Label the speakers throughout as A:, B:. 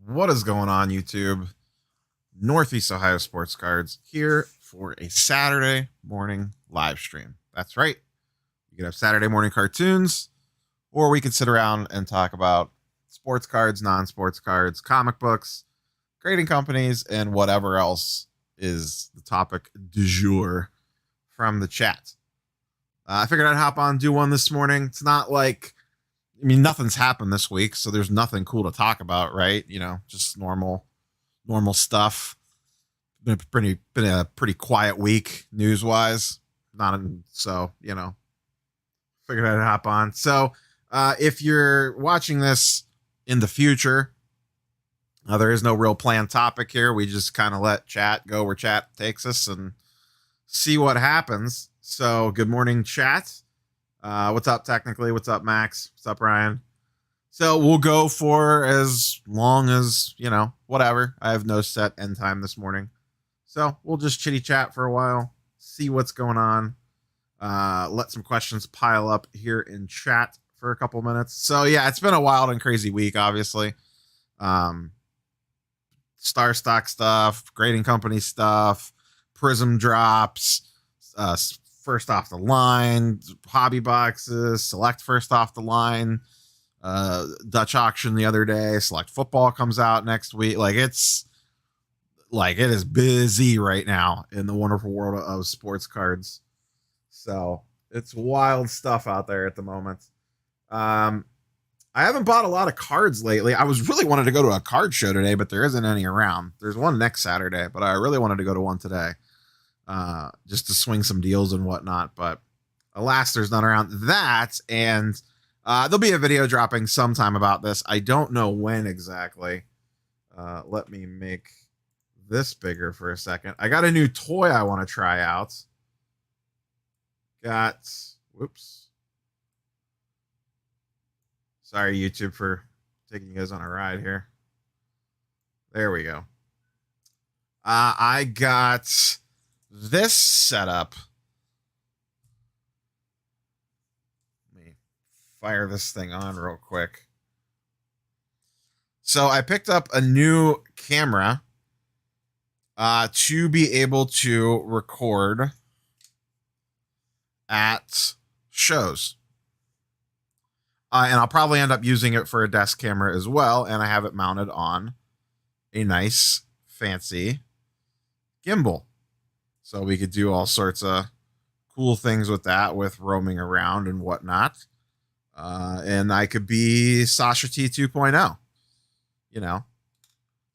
A: What is going on, YouTube? Northeast Ohio Sports Cards here for a Saturday morning live stream. That's right. You can have Saturday morning cartoons, or we could sit around and talk about sports cards, non-sports cards, comic books, grading companies, and whatever else is the topic du jour from the chat. I figured I'd hop on and do one this morning. It's not like, nothing's happened this week, so there's nothing cool to talk about, right? Just normal stuff. Been a pretty quiet week news wise. Figured I'd hop on. So if you're watching this in the future, there is no real planned topic here. We just kind of let chat go where chat takes us and see what happens. So good morning, chat. What's up, technically? What's up, Max? What's up, Ryan? So we'll go for as long as, whatever. I have no set end time this morning. So we'll just chitty chat for a while, see what's going on. Let some questions pile up here in chat for a couple minutes. So yeah, it's been a wild and crazy week, obviously. StarStock stuff, grading company stuff, Prism drops, first off the line, hobby boxes, select first off the line, Dutch auction the other day, select football comes out next week. It is busy right now in the wonderful world of sports cards. So it's wild stuff out there at the moment. I haven't bought a lot of cards lately. I was really wanted to go to a card show today, but there isn't any around. There's one next Saturday, but I really wanted to go to one today. Just to swing some deals and whatnot, but alas, there's none around that. And there'll be a video dropping sometime about this. I don't know when exactly. Let me make this bigger for a second. I got a new toy I want to try out. Whoops. Sorry, YouTube, for taking you guys on a ride here. There we go. I got this setup. Let me fire this thing on real quick. So I picked up a new camera to be able to record at shows. And I'll probably end up using it for a desk camera as well. And I have it mounted on a nice, fancy gimbal. So we could do all sorts of cool things with that, with roaming around and whatnot. And I could be Sasha T 2.0.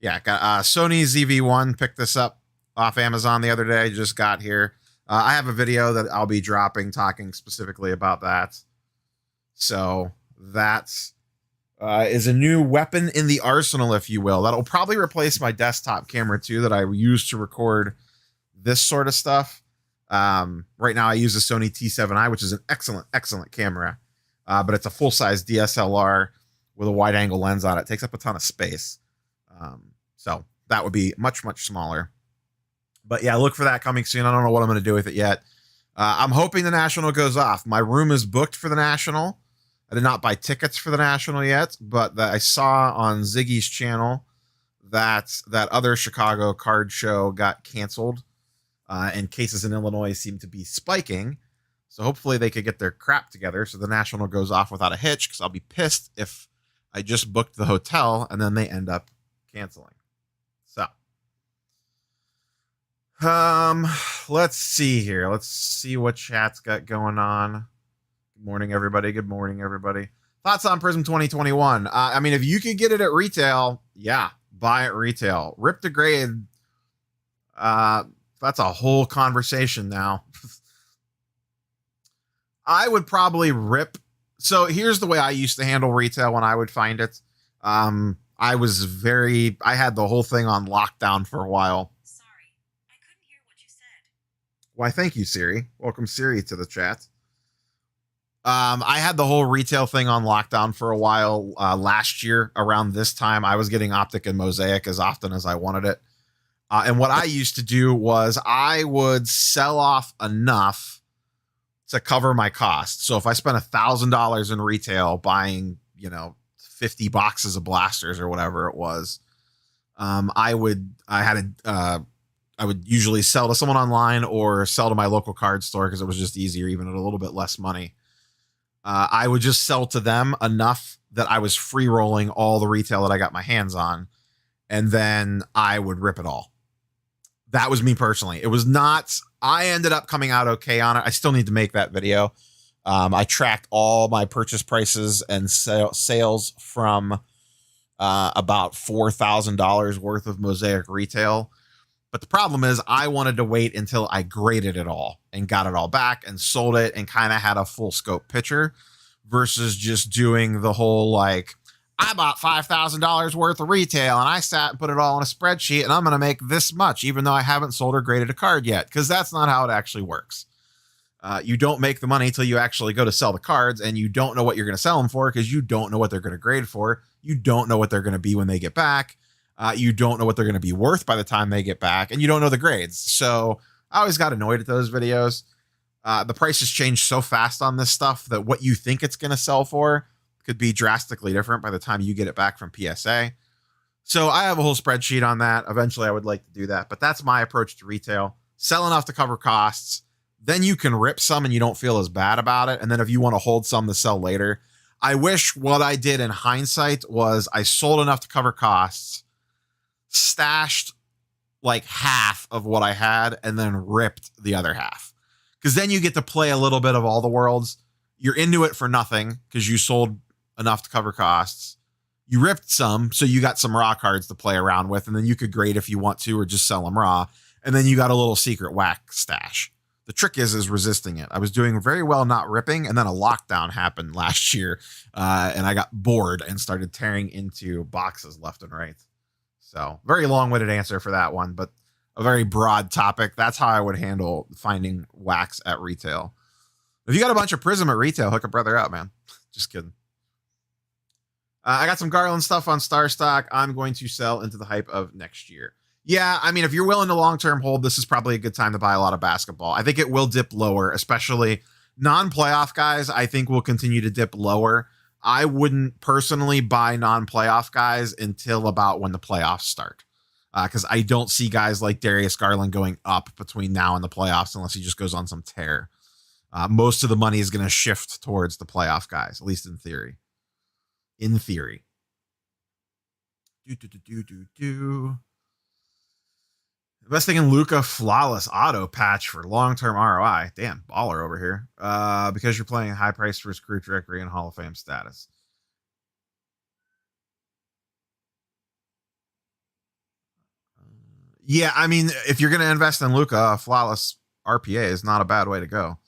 A: Yeah, got Sony ZV-1. Picked this up off Amazon the other day. Just got here. I have a video that I'll be dropping talking specifically about that. So that is a new weapon in the arsenal, if you will. That'll probably replace my desktop camera too that I use to record this sort of stuff. Right now I use a Sony T7i, which is an excellent camera. But it's a full-size DSLR with a wide-angle lens on it. It takes up a ton of space. So that would be much smaller. But yeah, look for that coming soon. I don't know what I'm going to do with it yet. I'm hoping the National goes off. My room is booked for the National. I did not buy tickets for the National yet, but I saw on Ziggy's channel that other Chicago card show got canceled. And cases in Illinois seem to be spiking. So hopefully they could get their crap together so the National goes off without a hitch, because I'll be pissed if I just booked the hotel and then they end up canceling. So let's see here. Let's see what chat's got going on. Good morning, everybody. Good morning, everybody. Thoughts on Prism 2021? If you could get it at retail, yeah, buy it retail. Rip the grade. That's a whole conversation now. I would probably rip. So here's the way I used to handle retail when I would find it. I had the whole thing on lockdown for a while.
B: Sorry, I couldn't hear what you said.
A: Why, thank you, Siri. Welcome, Siri, to the chat. I had the whole retail thing on lockdown for a while. Last year around this time, I was getting Optic and Mosaic as often as I wanted it. And what I used to do was I would sell off enough to cover my costs. So if I spent $1,000 in retail buying, 50 boxes of blasters or whatever it was, I would usually sell to someone online or sell to my local card store because it was just easier, even at a little bit less money. I would just sell to them enough that I was free rolling all the retail that I got my hands on, and then I would rip it all. That was me personally. It was not, I ended up coming out okay on it. I still need to make that video. I tracked all my purchase prices and sales from about $4,000 worth of Mosaic retail. But the problem is I wanted to wait until I graded it all and got it all back and sold it and kind of had a full scope picture versus just doing the whole like, I bought $5,000 worth of retail and I sat and put it all in a spreadsheet and I'm going to make this much, even though I haven't sold or graded a card yet, because that's not how it actually works. You don't make the money until you actually go to sell the cards, and you don't know what you're going to sell them for because you don't know what they're going to grade for. You don't know what they're going to be when they get back. You don't know what they're going to be worth by the time they get back, and you don't know the grades. So I always got annoyed at those videos. The prices change so fast on this stuff that what you think it's going to sell for could be drastically different by the time you get it back from PSA. So I have a whole spreadsheet on that. Eventually I would like to do that, but that's my approach to retail. Sell enough to cover costs. Then you can rip some and you don't feel as bad about it. And then if you want to hold some to sell later, I wish what I did in hindsight was I sold enough to cover costs, stashed like half of what I had, and then ripped the other half. Because then you get to play a little bit of all the worlds. You're into it for nothing because you sold enough to cover costs. You ripped some, so you got some raw cards to play around with, and then you could grade if you want to or just sell them raw. And then you got a little secret whack stash. The trick is resisting it. I was doing very well not ripping, and then a lockdown happened last year, and I got bored and started tearing into boxes left and right. So very long-winded answer for that one, but a very broad topic. That's how I would handle finding wax at retail. If you got a bunch of Prism at retail, hook a brother up, man. Just kidding. I got some Garland stuff on StarStock. I'm going to sell into the hype of next year. Yeah, I mean, if you're willing to long-term hold, this is probably a good time to buy a lot of basketball. I think it will dip lower, especially non-playoff guys. I think will continue to dip lower. I wouldn't personally buy non-playoff guys until about when the playoffs start, because I don't see guys like Darius Garland going up between now and the playoffs unless he just goes on some tear. Most of the money is going to shift towards the playoff guys, at least in theory. In theory. Investing in Luka flawless auto patch for long-term ROI. Damn, baller over here. Because you're playing high price for his career trajectory and Hall of Fame status. Yeah, I mean, if you're going to invest in Luka, flawless RPA is not a bad way to go.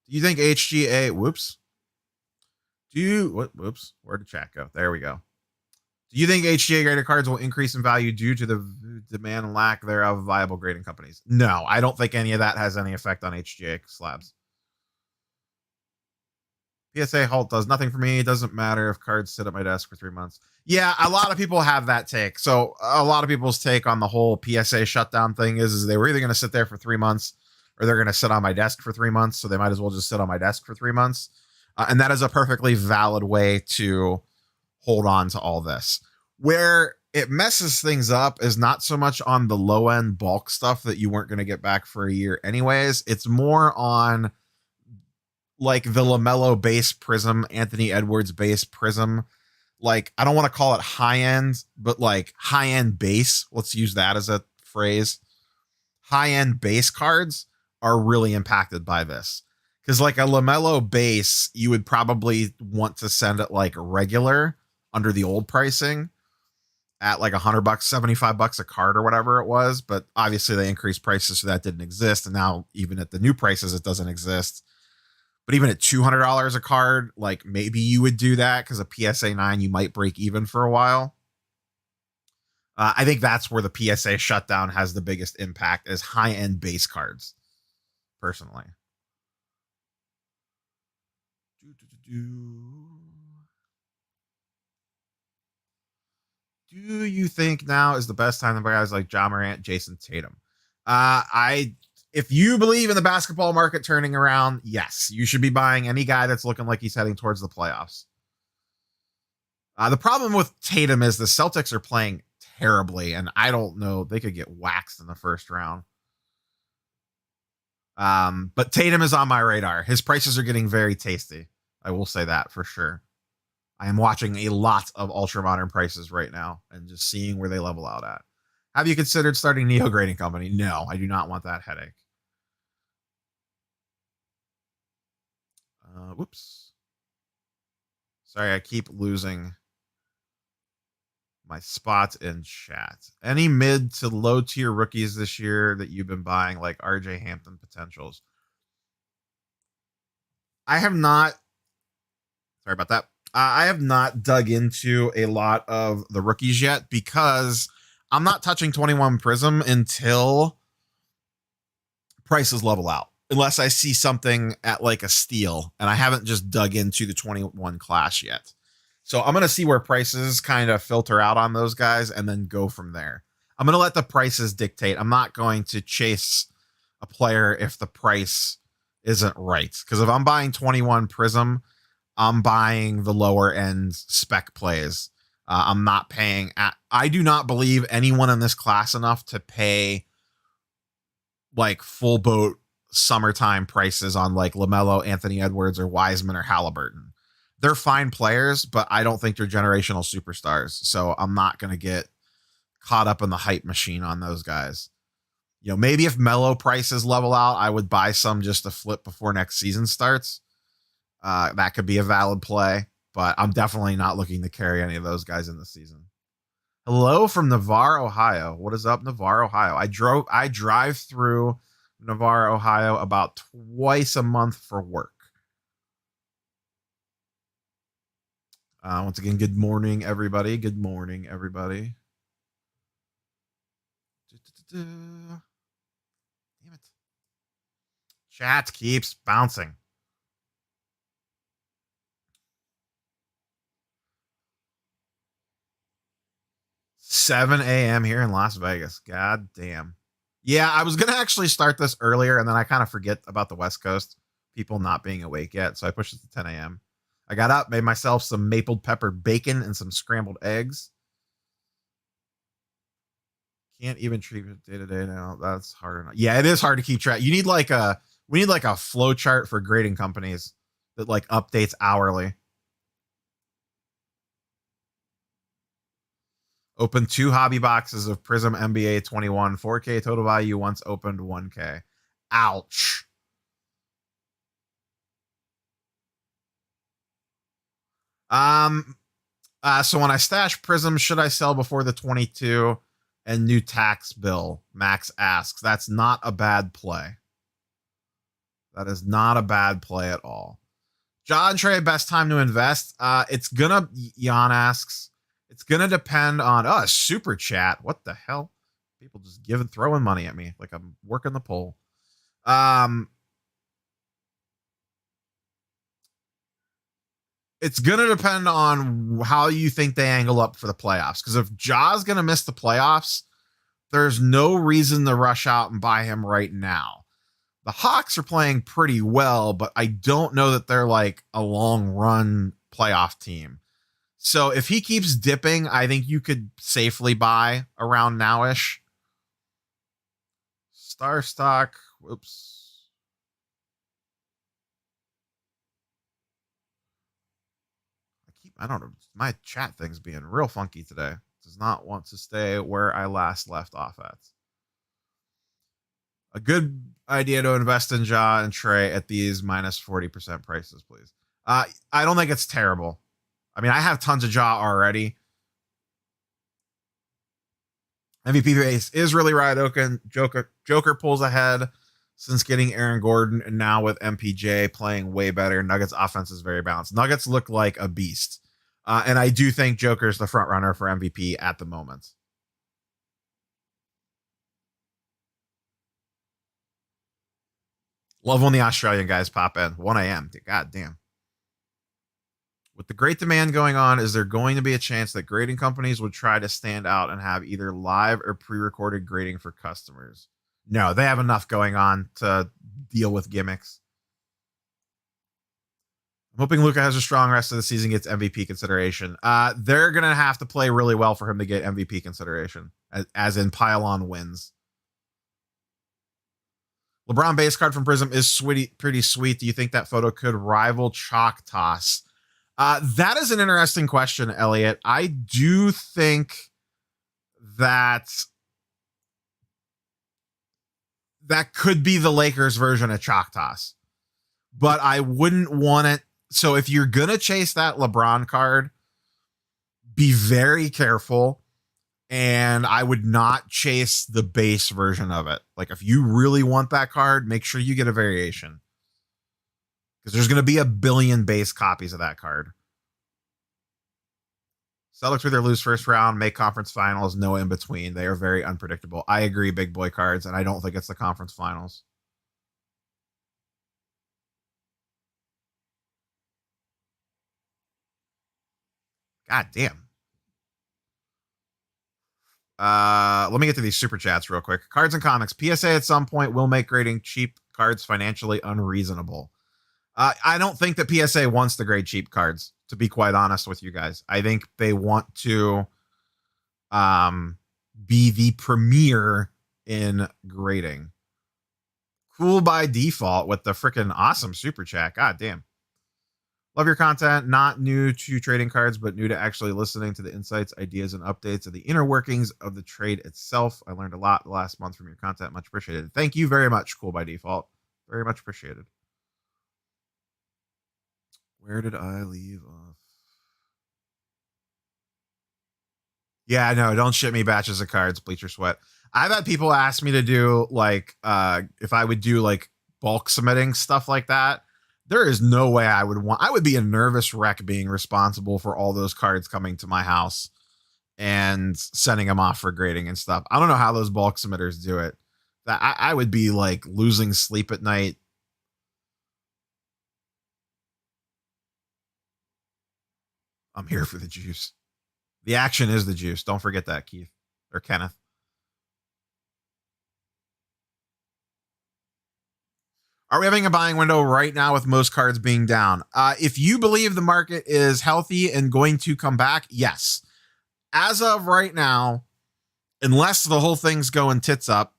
A: Do you think HGA... Whoops. Whoops. Where did chat go? There we go. Do you think HGA graded cards will increase in value due to the demand and lack thereof of viable grading companies? No, I don't think any of that has any effect on HGA slabs. PSA halt does nothing for me. It doesn't matter if cards sit at my desk for 3 months. Yeah, a lot of people have that take. So a lot of people's take on the whole PSA shutdown thing is they were either going to sit there for 3 months or they're going to sit on my desk for 3 months. So they might as well just sit on my desk for 3 months. And that is a perfectly valid way to hold on to all this. Where it messes things up is not so much on the low end bulk stuff that you weren't going to get back for a year anyways. It's more on like the LaMelo base Prism, Anthony Edwards base Prism. Like, I don't want to call it high end, but like high end base. Let's use that as a phrase. High end base cards are really impacted by this. Because like a LaMelo base, you would probably want to send it like regular under the old pricing at like $100, $75 a card or whatever it was. But obviously they increased prices, so that didn't exist. And now even at the new prices, it doesn't exist. But even at $200 a card, like maybe you would do that because a PSA 9, you might break even for a while. I think that's where the PSA shutdown has the biggest impact, is high-end base cards, personally. Do you think now is the best time to buy guys like Ja Morant, Jason Tatum? If you believe in the basketball market turning around, yes, you should be buying any guy that's looking like he's heading towards the playoffs. The problem with Tatum is the Celtics are playing terribly, and I don't know. They could get waxed in the first round. But Tatum is on my radar. His prices are getting very tasty. I will say that for sure. I am watching a lot of ultra modern prices right now and just seeing where they level out at. Have you considered starting Neo Grading Company? No, I do not want that headache. Whoops. Sorry, I keep losing my spot in chat. Any mid to low tier rookies this year that you've been buying, like RJ Hampton potentials? I have not. Sorry about that. I have not dug into a lot of the rookies yet because I'm not touching 21 Prism until prices level out. Unless I see something at like a steal, and I haven't just dug into the 21 class yet. So I'm going to see where prices kind of filter out on those guys and then go from there. I'm going to let the prices dictate. I'm not going to chase a player if the price isn't right. Because if I'm buying 21 Prism, I'm buying the lower end spec plays. I'm not paying. I do not believe anyone in this class enough to pay like full boat summertime prices on like LaMelo, Anthony Edwards, or Wiseman or Halliburton. They're fine players, but I don't think they're generational superstars. So I'm not going to get caught up in the hype machine on those guys. You know, maybe if Melo prices level out, I would buy some just to flip before next season starts. That could be a valid play, but I'm definitely not looking to carry any of those guys in the season. Hello from Navarre, Ohio. What is up, Navarre, Ohio? I drive through Navarre, Ohio about twice a month for work. Once again, good morning, everybody. Good morning, everybody. Damn it. Chat keeps bouncing. $7 a.m. here in Las Vegas. God damn. Yeah, I was going to actually start this earlier, and then I kind of forget about the West Coast, people not being awake yet, so I pushed it to 10 a.m. I got up, made myself some maple pepper bacon and some scrambled eggs. Can't even treat it day to day now. That's hard enough. Yeah, it is hard to keep track. We need like a flow chart for grading companies that like updates hourly. Opened 2 hobby boxes of Prism NBA 21, 4K total value. Once opened 1K. Ouch. So when I stash Prism, should I sell before the 22 and new tax bill? Max asks. That's not a bad play. That is not a bad play at all. John Trey, best time to invest? It's gonna, Jan asks, it's gonna depend on super chat. What the hell? People just throwing money at me like I'm working the poll. It's gonna depend on how you think they angle up for the playoffs. Because if Ja's gonna miss the playoffs, there's no reason to rush out and buy him right now. The Hawks are playing pretty well, but I don't know that they're like a long run playoff team. So if he keeps dipping, I think you could safely buy around nowish. StarStock. Whoops. I don't know. My chat thing's being real funky today. It does not want to stay where I last left off at. A good idea to invest in Ja and Trey at these minus 40% prices, please. I don't think it's terrible. I mean, I have tons of Ja already. MVP base is really wide open. Joker pulls ahead since getting Aaron Gordon, and now with MPJ playing way better. Nuggets offense is very balanced. Nuggets look like a beast. And I do think Joker's the front runner for MVP at the moment. Love when the Australian guys pop in. 1 a.m. God damn. With the great demand going on, is there going to be a chance that grading companies would try to stand out and have either live or pre-recorded grading for customers? No, they have enough going on to deal with gimmicks. I'm hoping Luka has a strong rest of the season, gets MVP consideration. They're going to have to play really well for him to get MVP consideration, as in pile on wins. LeBron base card from Prism is pretty sweet. Do you think that photo could rival Chalk Toss? That is an interesting question, Elliot. I do think that could be the Lakers version of Chalk Toss, but I wouldn't want it. So if you're going to chase that LeBron card, be very careful. And I would not chase the base version of it. Like, if you really want that card, make sure you get a variation, because there's going to be a billion base copies of that card. Celtics either lose first round, make conference finals, no in between. They are very unpredictable. I agree, big boy cards, and I don't think it's the conference finals. God damn. Let me get to these super chats real quick. Cards and Comics. PSA at some point will make grading cheap cards financially unreasonable. I don't think that PSA wants to grade cheap cards, to be quite honest with you guys. I think they want to be the premier in grading. Cool by default with the freaking awesome super chat. God damn. Love your content. Not new to trading cards, but new to actually listening to the insights, ideas, and updates of the inner workings of the trade itself. I learned a lot the last month from your content. Much appreciated. Thank you very much, Cool by Default. Very much appreciated. Where did I leave off? Yeah, no, don't ship me batches of cards, Bleacher Sweat. I've had people ask me to do, like, if I would do, like, bulk submitting, stuff like that. There is no way I would be a nervous wreck being responsible for all those cards coming to my house and sending them off for grading and stuff. I don't know how those bulk submitters do it. I would be like losing sleep at night. I'm here for the juice. The action is the juice. Don't forget that, Keith or Kenneth. Are we having a buying window right now with most cards being down? If you believe the market is healthy and going to come back, yes. As of right now, unless the whole thing's going tits up,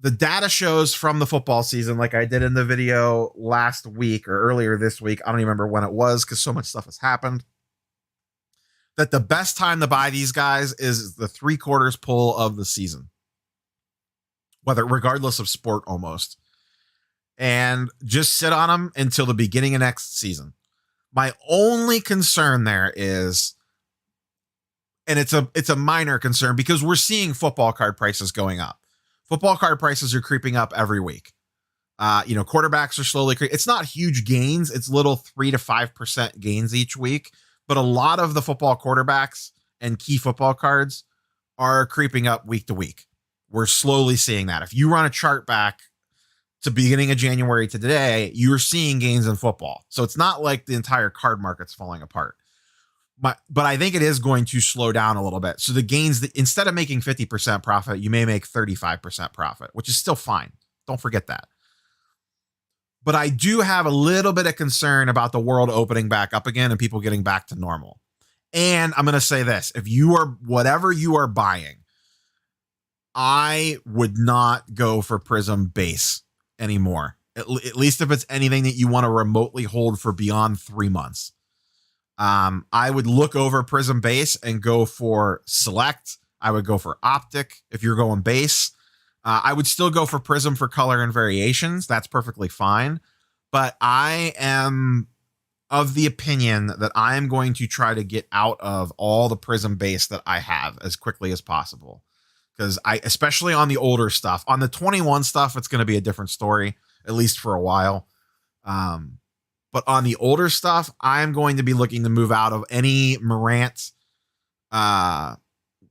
A: the data shows from the football season, like I did in the video last week or earlier this week, I don't even remember when it was because so much stuff has happened, that the best time to buy these guys is the 3/4 pull of the season. Regardless of sport almost. And just sit on them until the beginning of next season. My only concern there is, and it's a minor concern because we're seeing football card prices going up. Football card prices are creeping up every week. Quarterbacks are slowly it's not huge gains. It's little 3 to 5% gains each week. But a lot of the football quarterbacks and key football cards are creeping up week to week. We're slowly seeing that. If you run a chart back to beginning of January to today, you're seeing gains in football. So it's not like the entire card market's falling apart. But I think it is going to slow down a little bit. So the gains, instead of making 50% profit, you may make 35% profit, which is still fine. Don't forget that. But I do have a little bit of concern about the world opening back up again and people getting back to normal. And I'm going to say this. If you are, whatever you are buying, I would not go for Prism base anymore. At least if it's anything that you want to remotely hold for beyond 3 months. I would look over Prism base and go for Select. I would go for Optic if you're going base. I would still go for Prism for color and variations. That's perfectly fine. But I am of the opinion that I am going to try to get out of all the Prism base that I have as quickly as possible. Because especially on the older stuff, on the 21 stuff, it's going to be a different story, at least for a while. But on the older stuff, I'm going to be looking to move out of any Morant,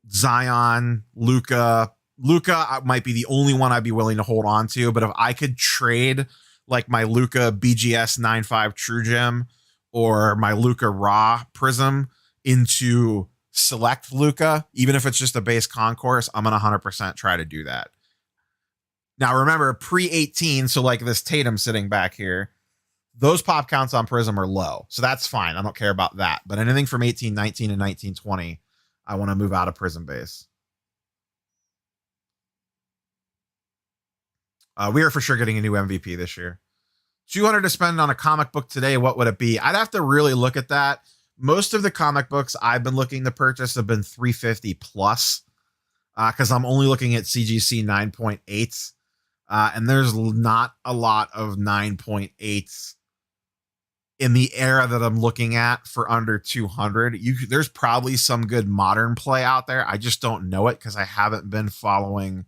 A: Zion, Luka. Luka might be the only one I'd be willing to hold on to. But if I could trade like my Luka BGS 9.5 True Gem or my Luka Raw Prism into Select Luka, even if it's just a base concourse, I'm going to 100% try to do that. Now, remember, pre-18, so like this Tatum sitting back here, those pop counts on Prism are low. So that's fine. I don't care about that. But anything from 1819 and 1920, I want to move out of Prism base. We are for sure getting a new MVP this year. 200 to spend on a comic book today. What would it be? I'd have to really look at that. Most of the comic books I've been looking to purchase have been 350 plus because I'm only looking at CGC 9.8. And there's not a lot of 9.8s in the era that I'm looking at for under 200. There's probably some good modern play out there. I just don't know it because I haven't been following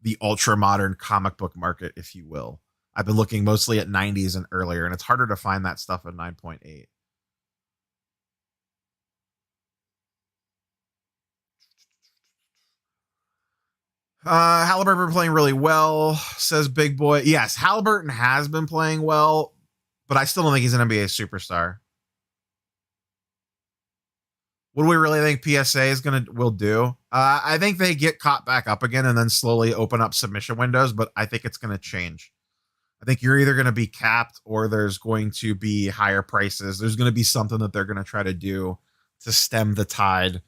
A: the ultra modern comic book market, if you will. I've been looking mostly at 90s and earlier, and it's harder to find that stuff at 9.8. Halliburton playing really well, says Big Boy. Yes, Halliburton has been playing well, but I still don't think he's an NBA superstar. What do we really think PSA will do? I think they get caught back up again and then slowly open up submission windows, but I think it's going to change. I think you're either going to be capped or there's going to be higher prices. There's going to be something that they're going to try to do to stem the tide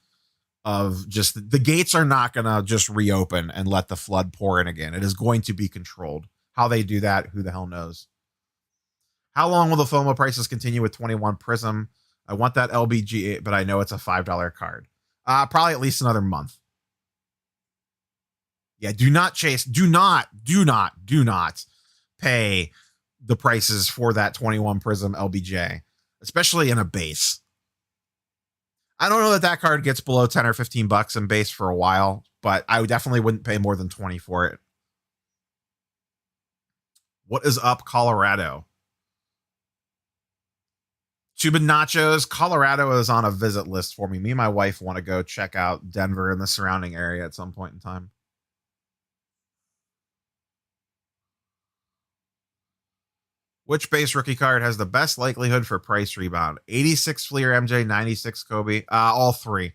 A: of just the gates are not going to just reopen and let the flood pour in again. It is going to be controlled. How they do that, who the hell knows? How long will the FOMO prices continue with 21 Prism? I want that LBG, but I know it's a $5 card. Probably at least another month. Yeah, do not chase. Do not pay the prices for that 21 Prism LBJ, especially in a base. I don't know that card gets below 10 or 15 bucks in base for a while, but I definitely wouldn't pay more than 20 for it. What is up, Colorado? Cuban Nachos, Colorado is on a visit list for me. Me and my wife want to go check out Denver and the surrounding area at some point in time. Which base rookie card has the best likelihood for price rebound? 86 Fleer MJ, 96 Kobe. All three,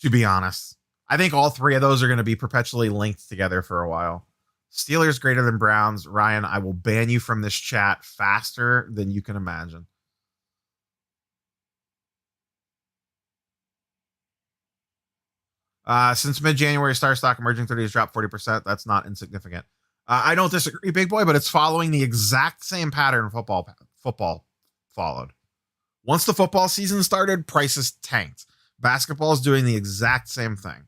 A: to be honest. I think all three of those are going to be perpetually linked together for a while. Steelers greater than Browns. Ryan, I will ban you from this chat faster than you can imagine. Since mid-January, StarStock emerging 30 has dropped 40%. That's not insignificant. I don't disagree, Big Boy, but it's following the exact same pattern football followed. Once the football season started, prices tanked. Basketball is doing the exact same thing.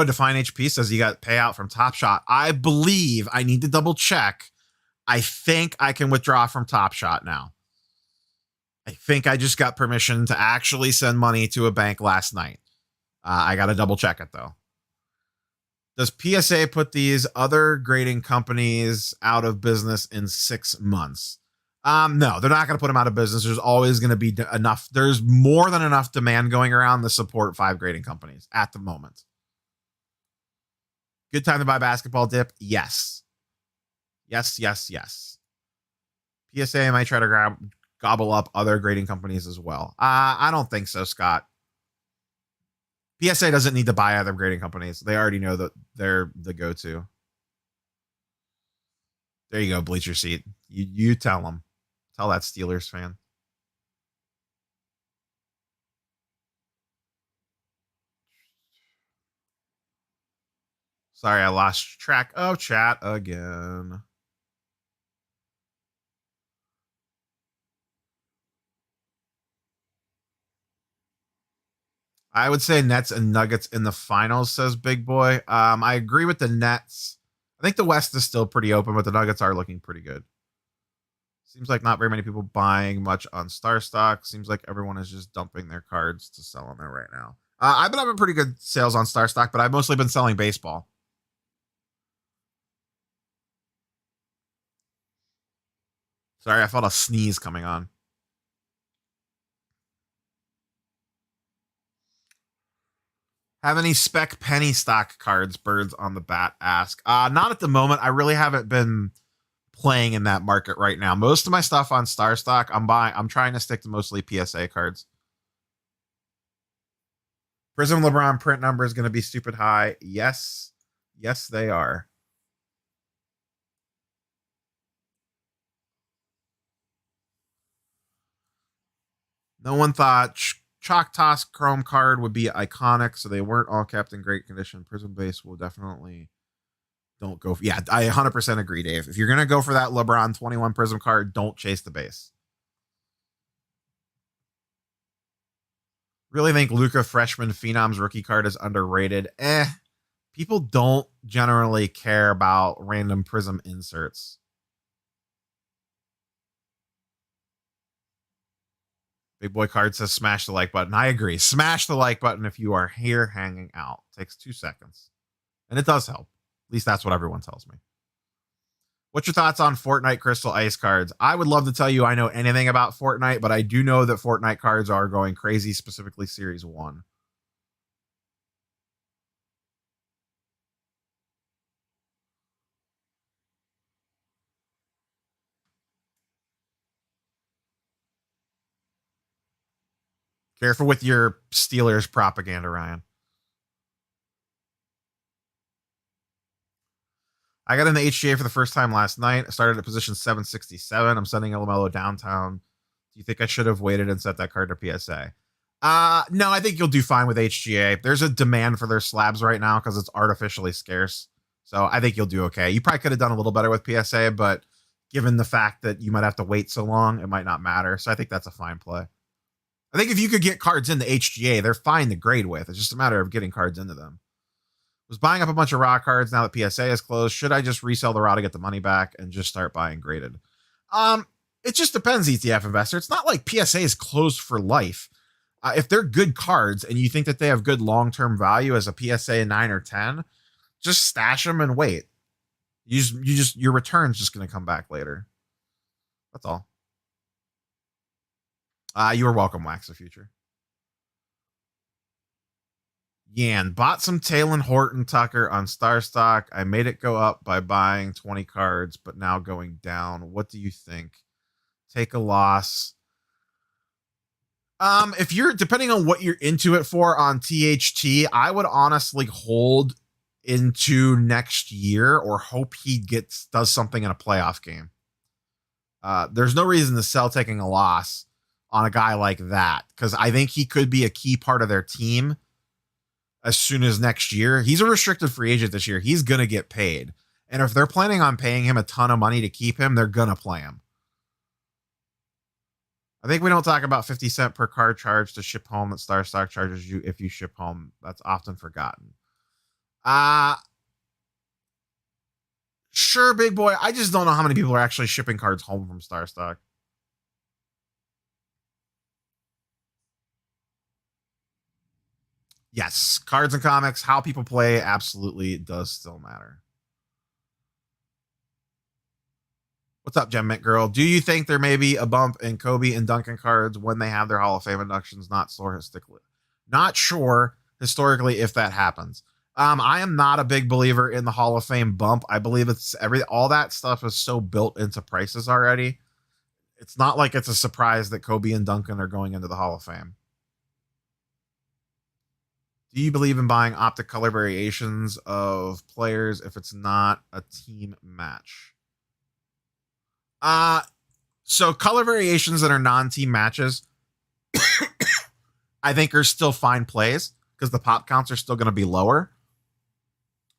A: Define HP says you got payout from Top Shot. I believe I need to double check. I think I can withdraw from Top Shot now. I think I just got permission to actually send money to a bank last night. I got to double check it though. Does PSA put these other grading companies out of business in 6 months? No, they're not going to put them out of business. There's always going to be enough. There's more than enough demand going around to support 5 grading companies at the moment. Good time to buy basketball dip? Yes. Yes. PSA might try to gobble up other grading companies as well. I don't think so, Scott. PSA doesn't need to buy other grading companies. They already know that they're the go-to. There you go, Bleacher Seat. You tell them. Tell that Steelers fan. Sorry, I lost track of chat again. I would say Nets and Nuggets in the finals, says Big Boy. I agree with the Nets. I think the West is still pretty open, but the Nuggets are looking pretty good. Seems like not very many people buying much on StarStock. Seems like everyone is just dumping their cards to sell on there right now. I've been having pretty good sales on StarStock, but I've mostly been selling baseball. Sorry, I felt a sneeze coming on. Have any spec penny stock cards? Birds on the bat ask. Not at the moment. I really haven't been playing in that market right now. Most of my stuff on StarStock, I'm trying to stick to mostly PSA cards. Prism LeBron print number is going to be stupid high. Yes. Yes, they are. No one thought Chalk Toss Chrome card would be iconic, so they weren't all kept in great condition. Prism base will definitely don't go. Yeah, I 100% agree, Dave. If you're going to go for that LeBron 21 Prism card, don't chase the base. Really think Luka Freshman Phenom's rookie card is underrated. People don't generally care about random Prism inserts. Big Boy Card says smash the like button. I agree. Smash the like button if you are here hanging out. It takes 2 seconds. And it does help. At least that's what everyone tells me. What's your thoughts on Fortnite Crystal Ice cards? I would love to tell you I know anything about Fortnite, but I do know that Fortnite cards are going crazy, specifically Series 1. Careful with your Steelers propaganda, Ryan. I got in the HGA for the first time last night. I started at position 767. I'm sending LaMelo downtown. Do you think I should have waited and set that card to PSA? No, I think you'll do fine with HGA. There's a demand for their slabs right now because it's artificially scarce. So I think you'll do okay. You probably could have done a little better with PSA, but given the fact that you might have to wait so long, it might not matter. So I think that's a fine play. I think if you could get cards into HGA, they're fine to grade with. It's just a matter of getting cards into them. Was buying up a bunch of raw cards now that PSA is closed. Should I just resell the raw to get the money back and just start buying graded? It just depends, ETF investor. It's not like PSA is closed for life. If they're good cards and you think that they have good long-term value as a PSA 9 or 10, just stash them and wait. Your return's just going to come back later. That's all. You are welcome, Wax the Future. Yan bought some Talon Horton Tucker on StarStock. I made it go up by buying 20 cards, but now going down. What do you think? Take a loss. If you're depending on what you're into it for on THT, I would honestly hold into next year or hope he does something in a playoff game. There's no reason to sell taking a loss on a guy like that because I think he could be a key part of their team as soon as next year. He's a restricted free agent this year. He's going to get paid. And if they're planning on paying him a ton of money to keep him, they're going to play him. I think we don't talk about 50 cent per card charge to ship home that StarStock charges you if you ship home. That's often forgotten. Sure, big boy. I just don't know how many people are actually shipping cards home from StarStock. Yes, cards and comics, how people play absolutely does still matter. What's up, Gem Mint Girl? Do you think there may be a bump in Kobe and Duncan cards when they have their Hall of Fame inductions? Not sure historically if that happens. I am not a big believer in the Hall of Fame bump. I believe it's all that stuff is so built into prices already. It's not like it's a surprise that Kobe and Duncan are going into the Hall of Fame. Do you believe in buying optic color variations of players if it's not a team match? So color variations that are non-team matches, I think are still fine plays because the pop counts are still going to be lower.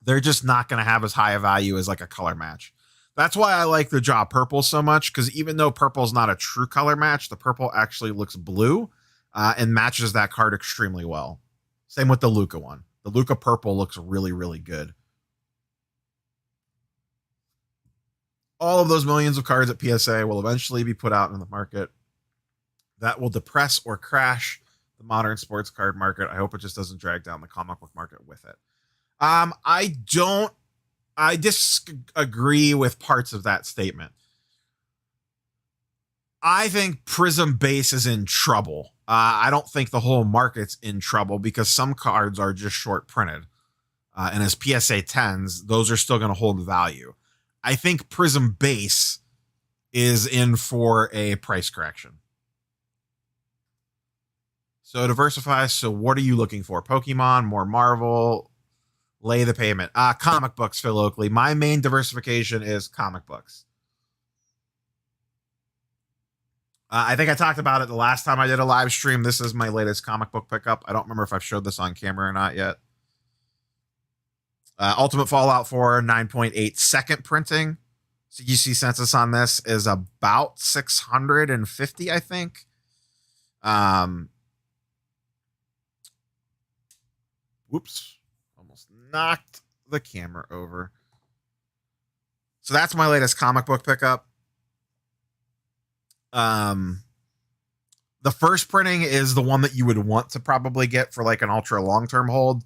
A: They're just not going to have as high a value as like a color match. That's why I like the draw purple so much because even though purple is not a true color match, the purple actually looks blue and matches that card extremely well. Same with the Luka one. The Luka purple looks really, really good. All of those millions of cards at PSA will eventually be put out in the market. That will depress or crash the modern sports card market. I hope it just doesn't drag down the comic book market with it. I disagree with parts of that statement. I think Prism Base is in trouble. I don't think the whole market's in trouble because some cards are just short printed. And as PSA 10s, those are still going to hold value. I think Prism Base is in for a price correction. So diversify. So what are you looking for? Pokemon, more Marvel, lay the payment. Comic books, Phil Oakley. My main diversification is comic books. I think I talked about it the last time I did a live stream. This is my latest comic book pickup. I don't remember if I've showed this on camera or not yet. Ultimate Fallout 4 9.8 second printing. CGC census on this is about 650, I think. Whoops. Almost knocked the camera over. So that's my latest comic book pickup. The first printing is the one that you would want to probably get for like an ultra long-term hold,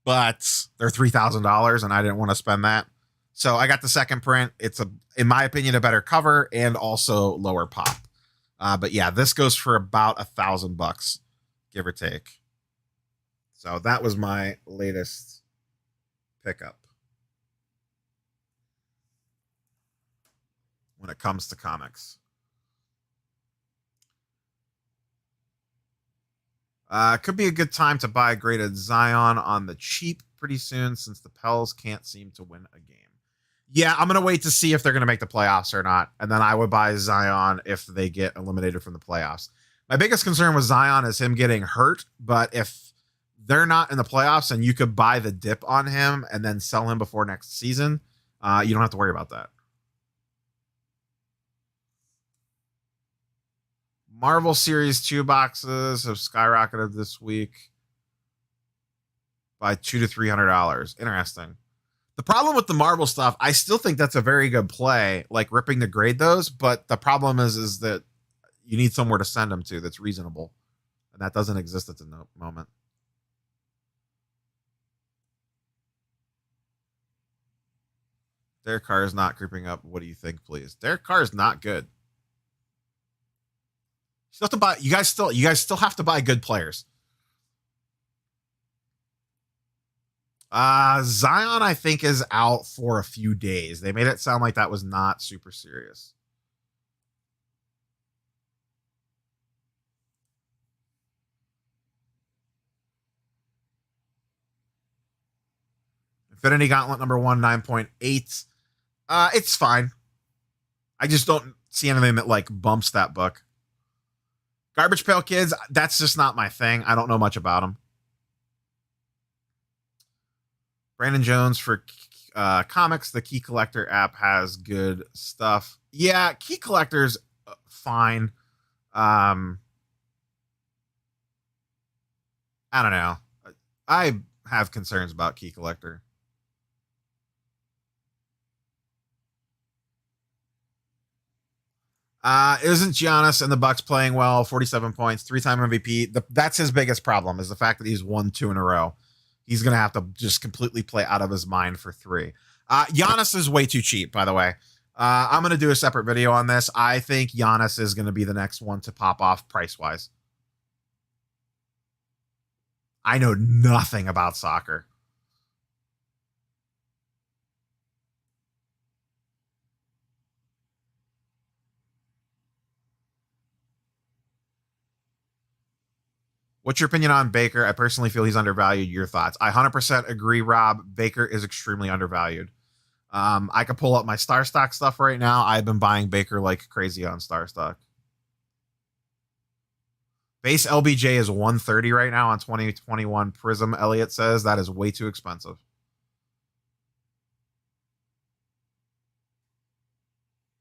A: but they're $3,000 and I didn't want to spend that. So I got the second print. It's in my opinion, a better cover and also lower pop. But yeah, this goes for about $1,000, give or take. So that was my latest pickup when it comes to comics. Could be a good time to buy a graded Zion on the cheap pretty soon since the Pels can't seem to win a game. Yeah, I'm going to wait to see if they're going to make the playoffs or not. And then I would buy Zion if they get eliminated from the playoffs. My biggest concern with Zion is him getting hurt. But if they're not in the playoffs and you could buy the dip on him and then sell him before next season, you don't have to worry about that. Marvel Series 2 boxes have skyrocketed this week by $200 to $300. Interesting. The problem with the Marvel stuff, I still think that's a very good play, like ripping to grade those. But the problem is that you need somewhere to send them to that's reasonable. And that doesn't exist at the moment. Derek Carr is not creeping up. What do you think, please? Derek Carr is not good. You still have to buy. You guys still have to buy good players. Zion, I think, is out for a few days. They made it sound like that was not super serious. Infinity Gauntlet number 1, 9.8. It's fine. I just don't see anything that like bumps that book. Garbage Pail Kids, that's just not my thing. I don't know much about them. Brandon Jones for comics. The Key Collector app has good stuff. Yeah, Key Collector's fine. I don't know. I have concerns about Key Collector. Isn't Giannis and the Bucks playing well? 47 points, 3-time MVP. That's his biggest problem is the fact that he's won 2 in a row. He's going to have to just completely play out of his mind for 3. Giannis is way too cheap, by the way. I'm going to do a separate video on this. I think Giannis is going to be the next one to pop off price-wise. I know nothing about soccer. What's your opinion on Baker? I personally feel he's undervalued. Your thoughts? I 100% agree, Rob. Baker is extremely undervalued. I could pull up my StarStock stuff right now. I've been buying Baker like crazy on StarStock. Base LBJ is 130 right now on 2021 Prism. Elliot says that is way too expensive.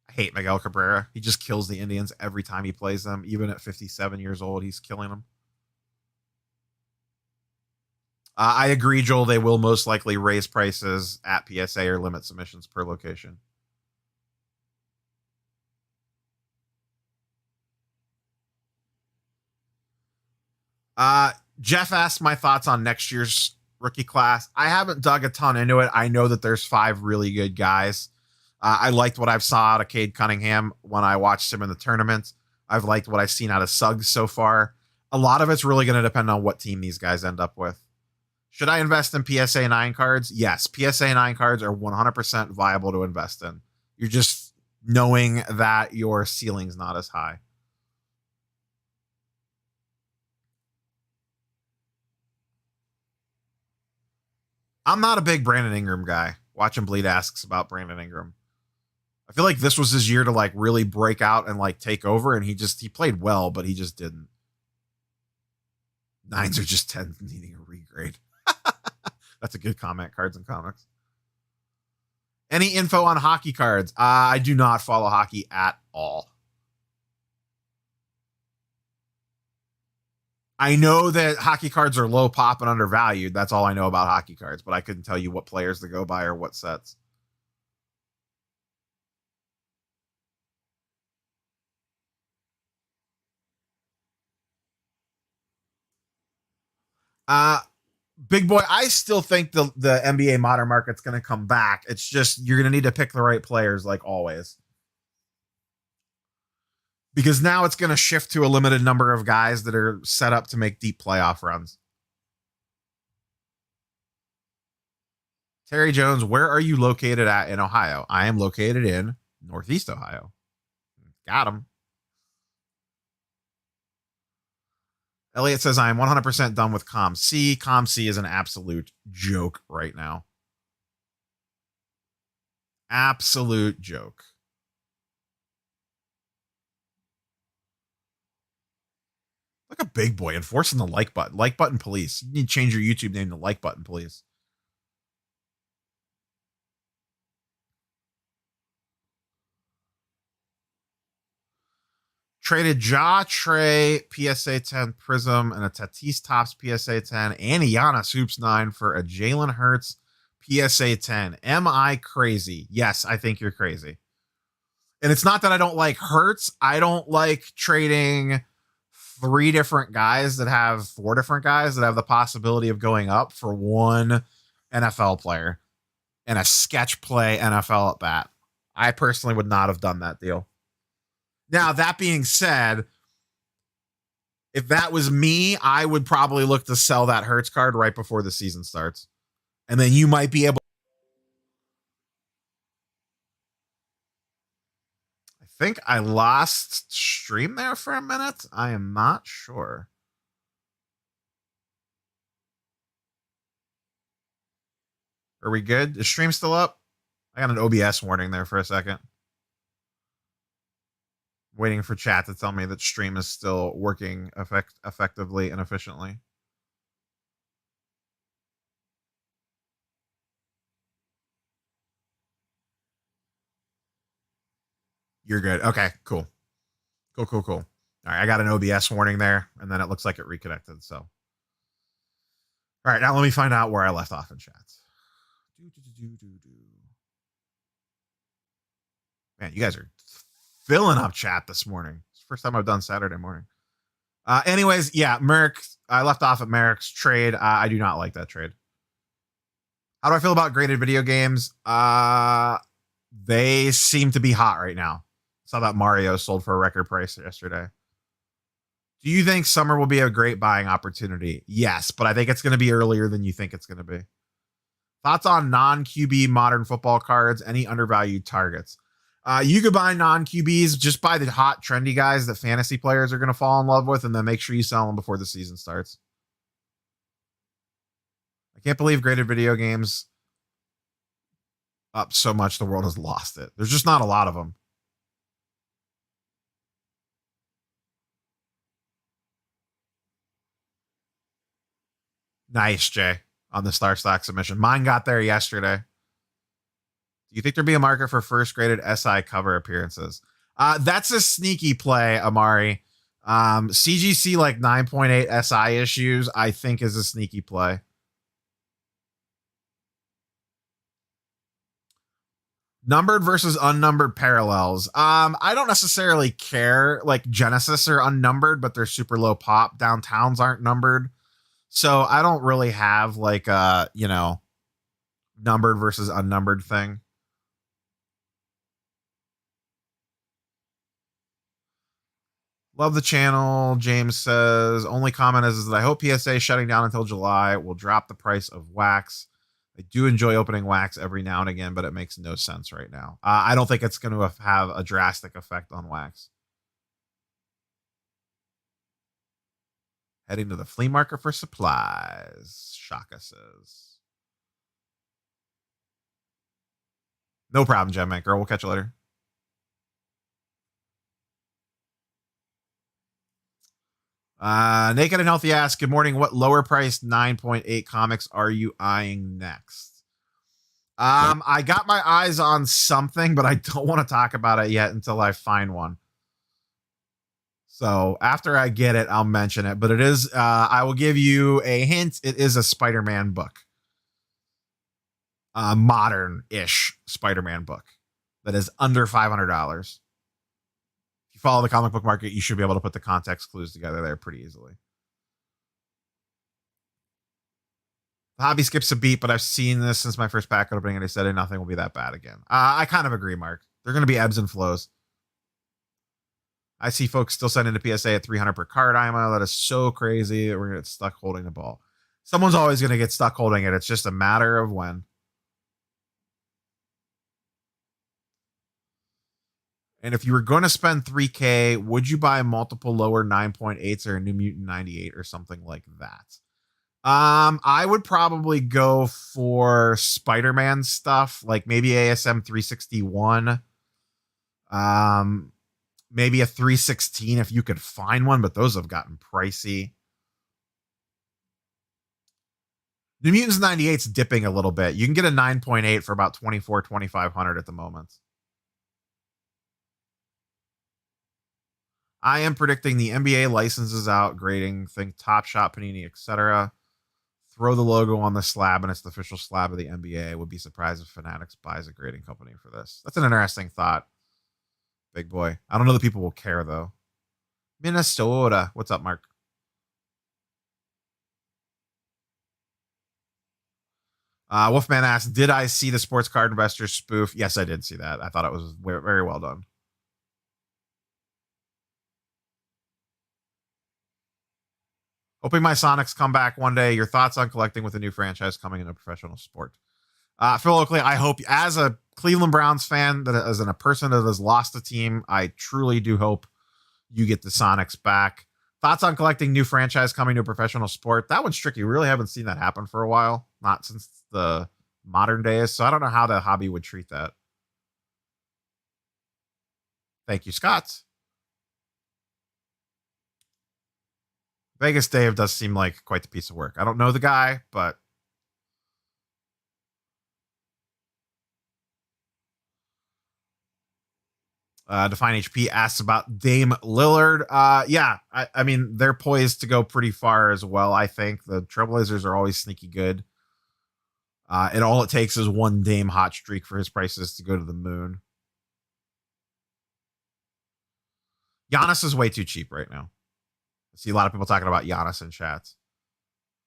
A: I hate Miguel Cabrera. He just kills the Indians every time he plays them. Even at 57 years old, he's killing them. I agree, Joel. They will most likely raise prices at PSA or limit submissions per location. Jeff asked my thoughts on next year's rookie class. I haven't dug a ton into it. I know that there's 5 really good guys. I liked what I've saw out of Cade Cunningham when I watched him in the tournament. I've liked what I've seen out of Suggs so far. A lot of it's really going to depend on what team these guys end up with. Should I invest in PSA 9 cards? Yes, PSA 9 cards are 100% viable to invest in. You're just knowing that your ceiling's not as high. I'm not a big Brandon Ingram guy. Watch Him Bleed asks about Brandon Ingram. I feel like this was his year to like really break out and like take over, and he played well, but he just didn't. Nines are just 10 needing a regrade. That's a good comment. Cards and Comics. Any info on hockey cards? I do not follow hockey at all. I know that hockey cards are low pop and undervalued. That's all I know about hockey cards, but I couldn't tell you what players to go by or what sets. Big boy, I still think the NBA modern market's going to come back. It's just you're going to need to pick the right players, like always, because now it's going to shift to a limited number of guys that are set up to make deep playoff runs. Terry Jones, where are you located at in Ohio? I am located in Northeast Ohio. Got him. Elliot says, I am 100% done with ComC. ComC is an absolute joke right now. Absolute joke. Like a big boy enforcing the like button. Like button, police. You need to change your YouTube name to like button, please. Traded Ja Trey PSA 10 Prism and a Tatis Tops PSA 10 and a Giannis Hoops 9 for a Jalen Hurts PSA 10. Am I crazy? Yes, I think you're crazy. And it's not that I don't like Hurts. I don't like trading four different guys that have the possibility of going up for one NFL player and a sketch play NFL at bat. I personally would not have done that deal. Now, that being said, if that was me, I would probably look to sell that Hurts card right before the season starts. And then you might be able. I think I lost stream there for a minute. I am not sure. Are we good? Is stream still up? I got an OBS warning there for a second. Waiting for chat to tell me that stream is still working effectively and efficiently. You're good. Okay, cool. Cool. All right, I got an OBS warning there, and then it looks like it reconnected. So, all right, now let me find out where I left off in chat. Man, you guys are filling up chat this morning. It's the first time I've done Saturday morning. Anyways, yeah, Merrick. I left off at Merrick's trade. I do not like that trade. How do I feel about graded video games? They seem to be hot right now. Saw that Mario sold for a record price yesterday. Do you think summer will be a great buying opportunity? Yes, but I think it's going to be earlier than you think it's going to be. Thoughts on non-QB modern football cards? Any undervalued targets? You could buy non-QBs, just buy the hot, trendy guys that fantasy players are going to fall in love with, and then make sure you sell them before the season starts. I can't believe graded video games up so much the world has lost it. There's just not a lot of them. Nice, Jay, on the StarStock submission. Mine got there yesterday. Do you think there'd be a market for first graded SI cover appearances? That's a sneaky play, Amari. CGC like 9.8 SI issues, I think, is a sneaky play. Numbered versus unnumbered parallels. I don't necessarily care. Like Genesis are unnumbered, but they're super low pop. Downtowns aren't numbered. So I don't really have like a, numbered versus unnumbered thing. Love the channel. James says, only comment is that I hope PSA shutting down until July will drop the price of wax. I do enjoy opening wax every now and again, but it makes no sense right now. I don't think it's going to have a drastic effect on wax. Heading to the flea market for supplies, Shaka says. No problem, Gem Man Girl. We'll catch you later. Naked and Healthy asks, good morning. What lower priced 9.8 comics are you eyeing next? I got my eyes on something, but I don't want to talk about it yet until I find one. So after I get it, I'll mention it. But it is, I will give you a hint. It is a Spider-Man book. Modern-ish Spider-Man book that is under $500. If you follow the comic book market, you should be able to put the context clues together there pretty easily. The hobby skips a beat, but I've seen this since my first pack opening, and they said nothing will be that bad again. I kind of agree, Mark. They're going to be ebbs and flows. I see folks still sending a PSA at 300 per card IMO. That is so crazy that we're going to get stuck holding the ball. Someone's always going to get stuck holding it. It's just a matter of when. And if you were going to spend $3K, would you buy multiple lower 9.8s or a New Mutant 98 or something like that? I would probably go for Spider-Man stuff, like maybe ASM 361. Maybe a 316 if you could find one, but those have gotten pricey. New Mutants 98's dipping a little bit. You can get a 9.8 for about $2,400-$2,500 at the moment. I am predicting the NBA licenses out, grading, think Top Shot, Panini, etc. Throw the logo on the slab, and it's the official slab of the NBA. Would be surprised if Fanatics buys a grading company for this. That's an interesting thought. Big boy. I don't know that people will care, though. Minnesota. What's up, Mark? Wolfman asks, did I see the Sports Card Investor spoof? Yes, I did see that. I thought it was very well done. Hoping my Sonics come back one day. Your thoughts on collecting with a new franchise coming into professional sport? Phil Oakley, I hope, as a Cleveland Browns fan, that as a person that has lost a team, I truly do hope you get the Sonics back. Thoughts on collecting new franchise coming to a professional sport? That one's tricky. We really haven't seen that happen for a while, not since the modern days. So I don't know how the hobby would treat that. Thank you, Scott. Vegas Dave does seem like quite the piece of work. I don't know the guy, but Define HP asks about Dame Lillard. Yeah, I mean, they're poised to go pretty far as well. I think the Trailblazers are always sneaky good. And all it takes is one Dame hot streak for his prices to go to the moon. Giannis is way too cheap right now. I see a lot of people talking about Giannis in chats.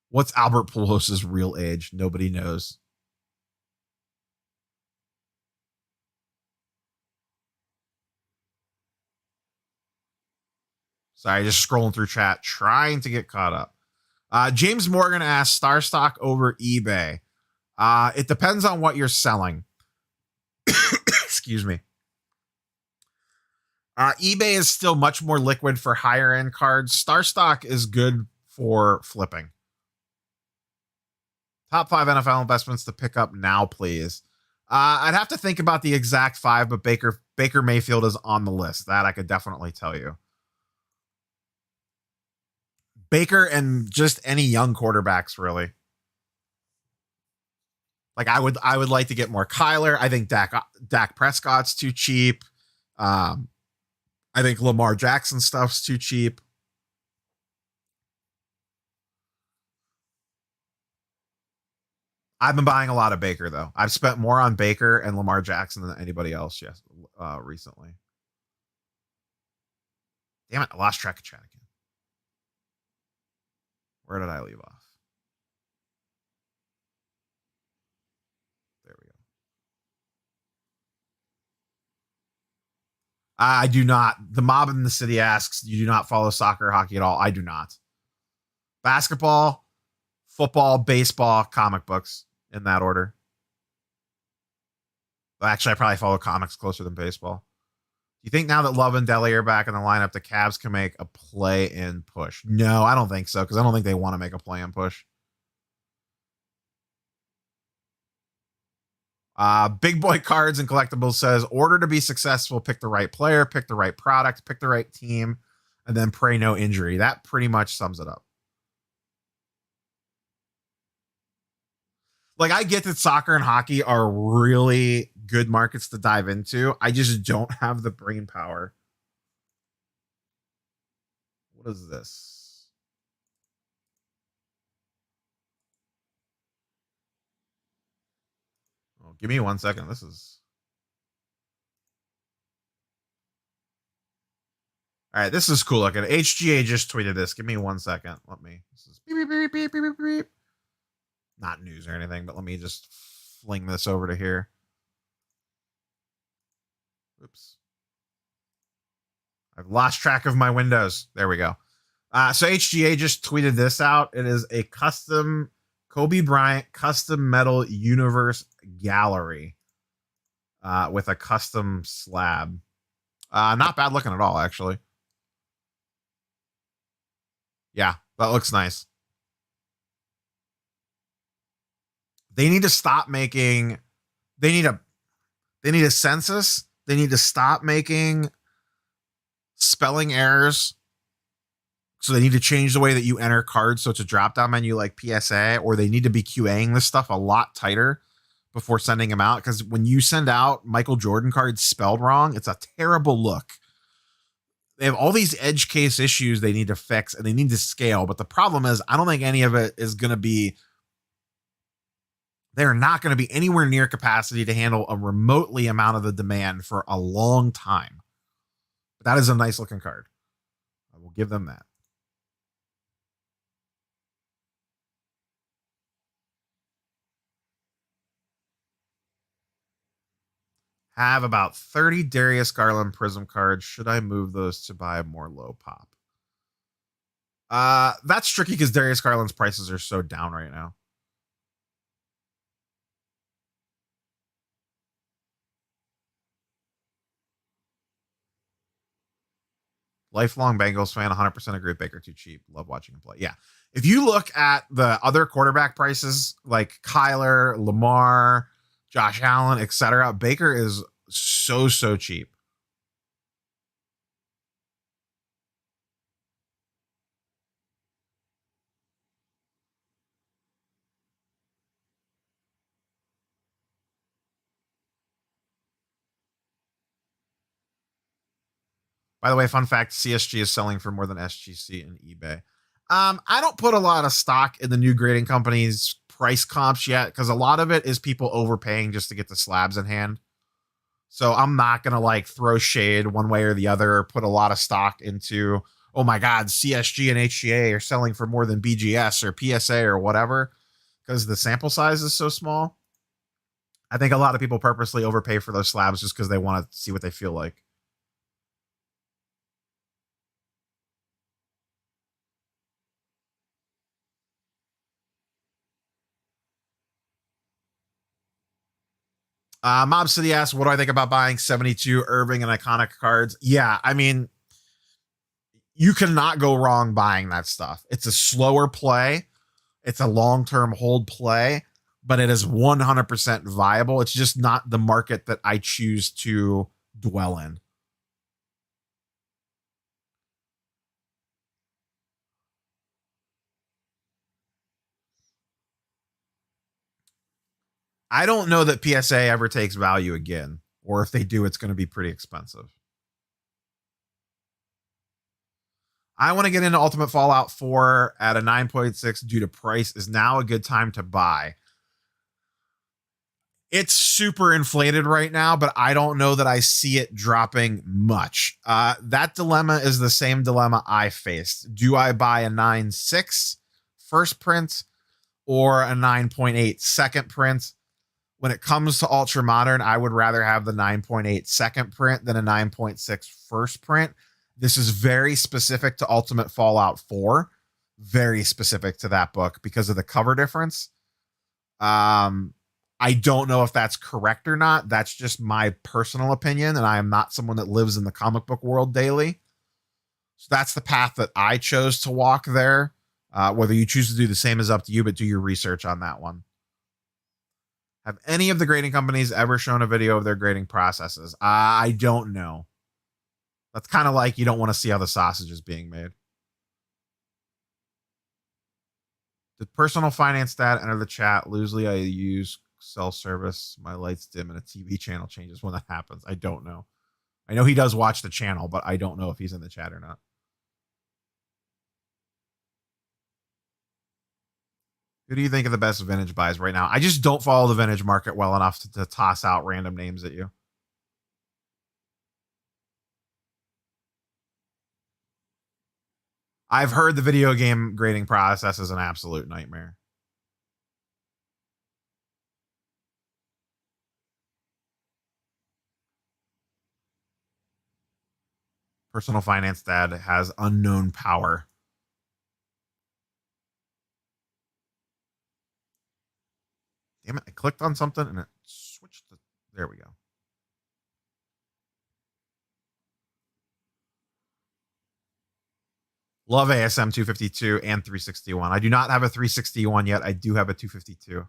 A: What's Albert Pujols' real age? Nobody knows. Sorry, just scrolling through chat, trying to get caught up. James Morgan asks, StarStock over eBay? It depends on what you're selling. Excuse me. eBay is still much more liquid for higher end cards. StarStock is good for flipping. Top 5 NFL investments to pick up now, please. I'd have to think about the exact 5, but Baker Mayfield is on the list. That I could definitely tell you. Baker and just any young quarterbacks, really. Like I would like to get more Kyler. I think Dak Prescott's too cheap. I think Lamar Jackson stuff's too cheap. I've been buying a lot of Baker, though. I've spent more on Baker and Lamar Jackson than anybody else recently. Damn it, I lost track of chat again. Where did I leave off? There we go. I do not. The mob in the city asks, you do not follow soccer, hockey at all? I do not. Basketball, football, baseball, comic books, in that order. Actually, I probably follow comics closer than baseball. Do you think now that Love and Deli are back in the lineup, the Cavs can make a play and push? No, I don't think so, because I don't think they want to make a play and push. Big Boy Cards and Collectibles says, order to be successful, pick the right player, pick the right product, pick the right team, and then pray no injury. That pretty much sums it up. Like, I get that soccer and hockey are really good markets to dive into. I just don't have the brain power. What is this? Oh, give me 1 second. This is... All right, this is cool looking. HGA just tweeted this. Give me 1 second. Let me... This is beep, beep, beep, beep, beep, beep. Not news or anything, but let me just fling this over to here. Oops. I've lost track of my windows. There we go. So HGA just tweeted this out. It is a custom Kobe Bryant custom metal universe gallery with a custom slab. Not bad looking at all, actually. Yeah, that looks nice. They need to stop making... They need a census. They need to stop making spelling errors. So they need to change the way that you enter cards so it's a drop-down menu like PSA, or they need to be QAing this stuff a lot tighter before sending them out. Because when you send out Michael Jordan cards spelled wrong, it's a terrible look. They have all these edge case issues they need to fix, and they need to scale. But the problem is, I don't think any of it is going to be... They're not going to be anywhere near capacity to handle a remotely amount of the demand for a long time. But that is a nice looking card. I will give them that. Have about 30 Darius Garland Prism cards. Should I move those to buy more low pop? That's tricky because Darius Garland's prices are so down right now. Lifelong Bengals fan, 100% agree with Baker, too cheap. Love watching him play. Yeah. If you look at the other quarterback prices like Kyler, Lamar, Josh Allen, etc., Baker is so cheap. By the way, fun fact, CSG is selling for more than SGC and eBay. I don't put a lot of stock in the new grading companies' price comps yet because a lot of it is people overpaying just to get the slabs in hand. So I'm not going to like throw shade one way or the other or put a lot of stock into, oh my God, CSG and HGA are selling for more than BGS or PSA or whatever because the sample size is so small. I think a lot of people purposely overpay for those slabs just because they want to see what they feel like. Mob City asks, what do I think about buying 72 Irving and iconic cards? Yeah, I mean, you cannot go wrong buying that stuff. It's a slower play. It's a long-term hold play, but it is 100% viable. It's just not the market that I choose to dwell in. I don't know that PSA ever takes value again, or if they do, it's going to be pretty expensive. I want to get into Ultimate Fallout 4 at a 9.6 due to price. Is now a good time to buy? It's super inflated right now, but I don't know that I see it dropping much. That dilemma is the same dilemma I faced. Do I buy a 9.6 first print or a 9.8 second print? When it comes to Ultra Modern, I would rather have the 9.8 second print than a 9.6 first print. This is very specific to Ultimate Fallout 4. Very specific to that book because of the cover difference. I don't know if that's correct or not. That's just my personal opinion, and I am not someone that lives in the comic book world daily. So that's the path that I chose to walk there. Whether you choose to do the same is up to you, but do your research on that one. Have any of the grading companies ever shown a video of their grading processes? I don't know. That's kind of like you don't want to see how the sausage is being made. Did personal finance dad enter the chat? Loosely, I use cell service. My lights dim and a TV channel changes when that happens. I don't know. I know he does watch the channel, but I don't know if he's in the chat or not. Who do you think are the best vintage buys right now? I just don't follow the vintage market well enough to toss out random names at you. I've heard the video game grading process is an absolute nightmare. Personal finance dad has unknown power. Damn it, I clicked on something and it switched. There we go. Love ASM 252 and 361. I do not have a 361 yet. I do have a 252.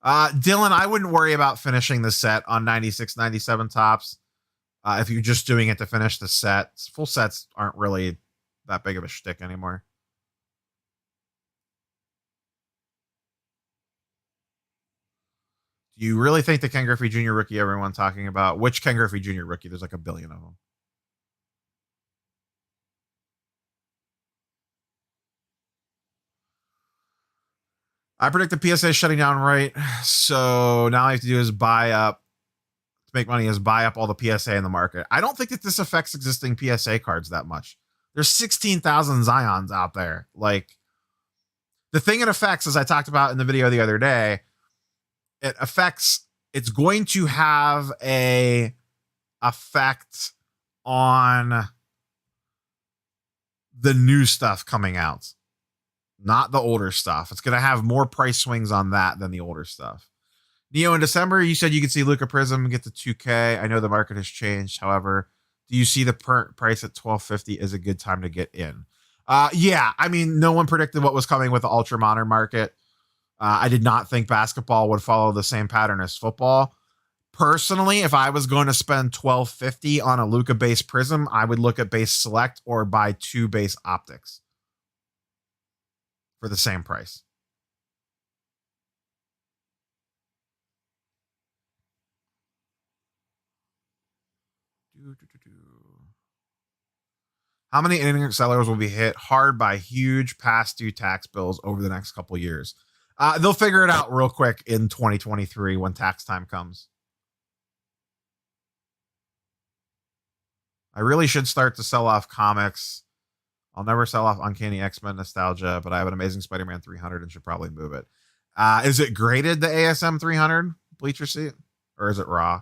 A: Dylan, I wouldn't worry about finishing the set on 96, 97 tops. If you're just doing it to finish the set, full sets aren't really that big of a shtick anymore. Do you really think the Ken Griffey Jr. rookie everyone talking about? Which Ken Griffey Jr. rookie? There's like a billion of them. I predict the PSA is shutting down right. So now all I have to do is buy up to make money is buy up all the PSA in the market. I don't think that this affects existing PSA cards that much. There's 16,000 Zions out there. Like the thing it affects, as I talked about in the video the other day, it's going to have a effect on the new stuff coming out, not the older stuff. It's going to have more price swings on that than the older stuff. Neo, in December, you said you could see Luka Prism get to 2K. I know the market has changed. However, do you see the price at $12.50 is a good time to get in? Yeah, I mean, no one predicted what was coming with the ultra modern market. I did not think basketball would follow the same pattern as football. Personally, if I was going to spend $12.50 on a Luka base Prism, I would look at base select or buy 2 base optics for the same price. How many internet sellers will be hit hard by huge past due tax bills over the next couple years? They'll figure it out real quick in 2023 when tax time comes. I really should start to sell off comics. I'll never sell off Uncanny X-Men nostalgia, but I have an Amazing Spider-Man 300 and should probably move it. Is it graded, the ASM 300 bleacher seat, or is it raw?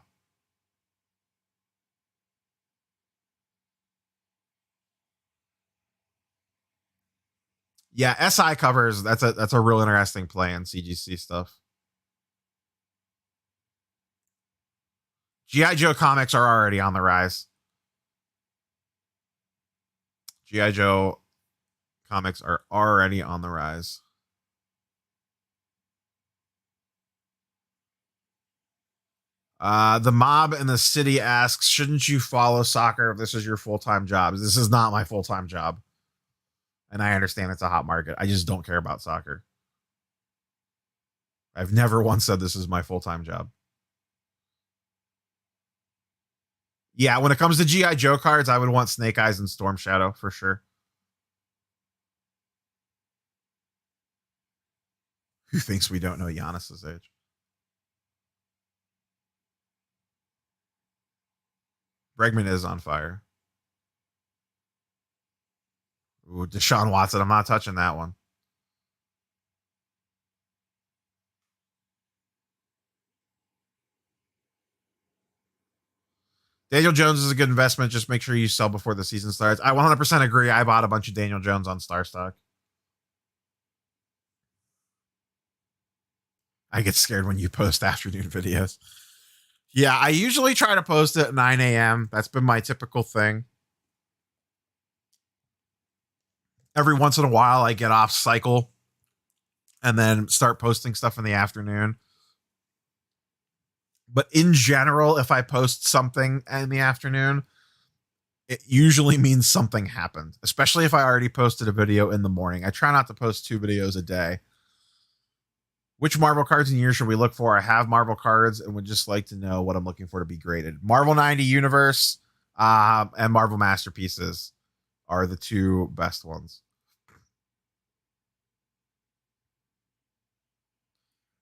A: Yeah, SI covers, that's a real interesting play in CGC stuff. G.I. Joe comics are already on the rise. G.I. Joe comics are already on the rise. The mob in the city asks, shouldn't you follow soccer if this is your full-time job? This is not my full-time job. And I understand it's a hot market. I just don't care about soccer. I've never once said this is my full-time job. Yeah, when it comes to G.I. Joe cards, I would want Snake Eyes and Storm Shadow for sure. Who thinks we don't know Giannis's age? Bregman is on fire. Ooh, Deshaun Watson. I'm not touching that one. Daniel Jones is a good investment. Just make sure you sell before the season starts. I 100% agree. I bought a bunch of Daniel Jones on StarStock. I get scared when you post afternoon videos. Yeah, I usually try to post at 9 a.m. That's been my typical thing. Every once in a while, I get off cycle and then start posting stuff in the afternoon. But in general, if I post something in the afternoon, it usually means something happened, especially if I already posted a video in the morning. I try not to post 2 videos a day. Which Marvel cards and years should we look for? I have Marvel cards and would just like to know what I'm looking for to be graded. Marvel 90 Universe and Marvel Masterpieces are the 2 best ones.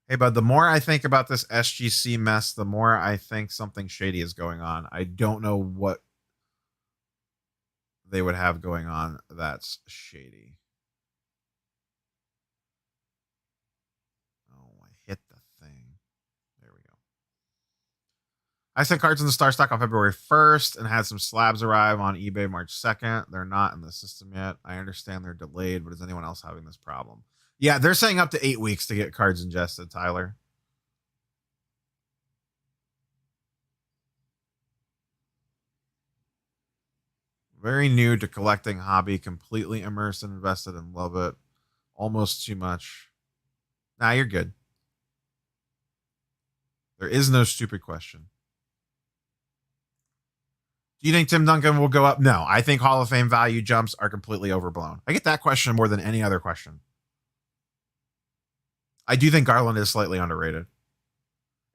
A: Hey, bud, the more I think about this SGC mess, the more I think something shady is going on. I don't know what they would have going on that's shady. Oh, I hit the thing. There we go. I sent cards in the StarStock on February 1st and had some slabs arrive on eBay March 2nd. They're not in the system yet. I understand they're delayed, but is anyone else having this problem? Yeah, they're saying up to 8 weeks to get cards ingested, Tyler. Very new to collecting hobby, completely immersed and invested and love it. Almost too much. Nah, you're good. There is no stupid question. Do you think Tim Duncan will go up? No, I think Hall of Fame value jumps are completely overblown. I get that question more than any other question. I do think Garland is slightly underrated.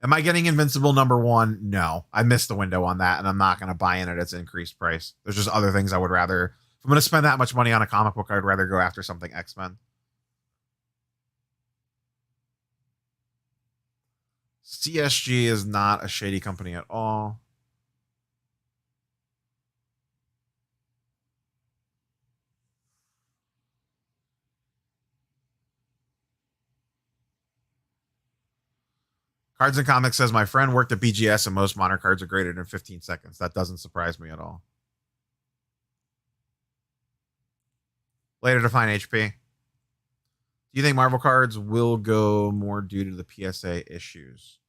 A: Am I getting Invincible #1? No. I missed the window on that, and I'm not going to buy in at its increased price. There's just other things I would rather. If I'm going to spend that much money on a comic book, I'd rather go after something X-Men. CSG is not a shady company at all. Cards and Comics says my friend worked at BGS and most modern cards are graded in 15 seconds. That doesn't surprise me at all. Later to find HP. Do you think Marvel cards will go more due to the PSA issues?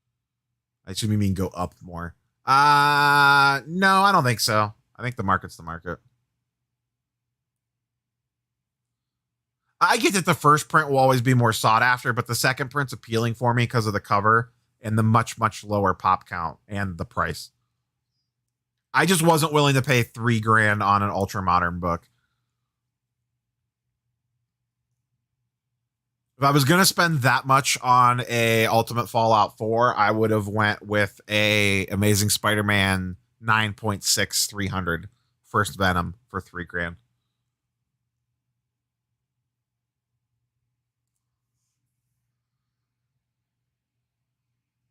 A: I assume you mean go up more. No, I don't think so. I think the market's the market. I get that the first print will always be more sought after, but the second print's appealing for me because of the cover and the much, much lower pop count and the price. I just wasn't willing to pay $3,000 on an ultra modern book. If I was going to spend that much on a Ultimate Fallout 4, I would have went with a Amazing Spider-Man 9.6 300 First Venom for $3,000.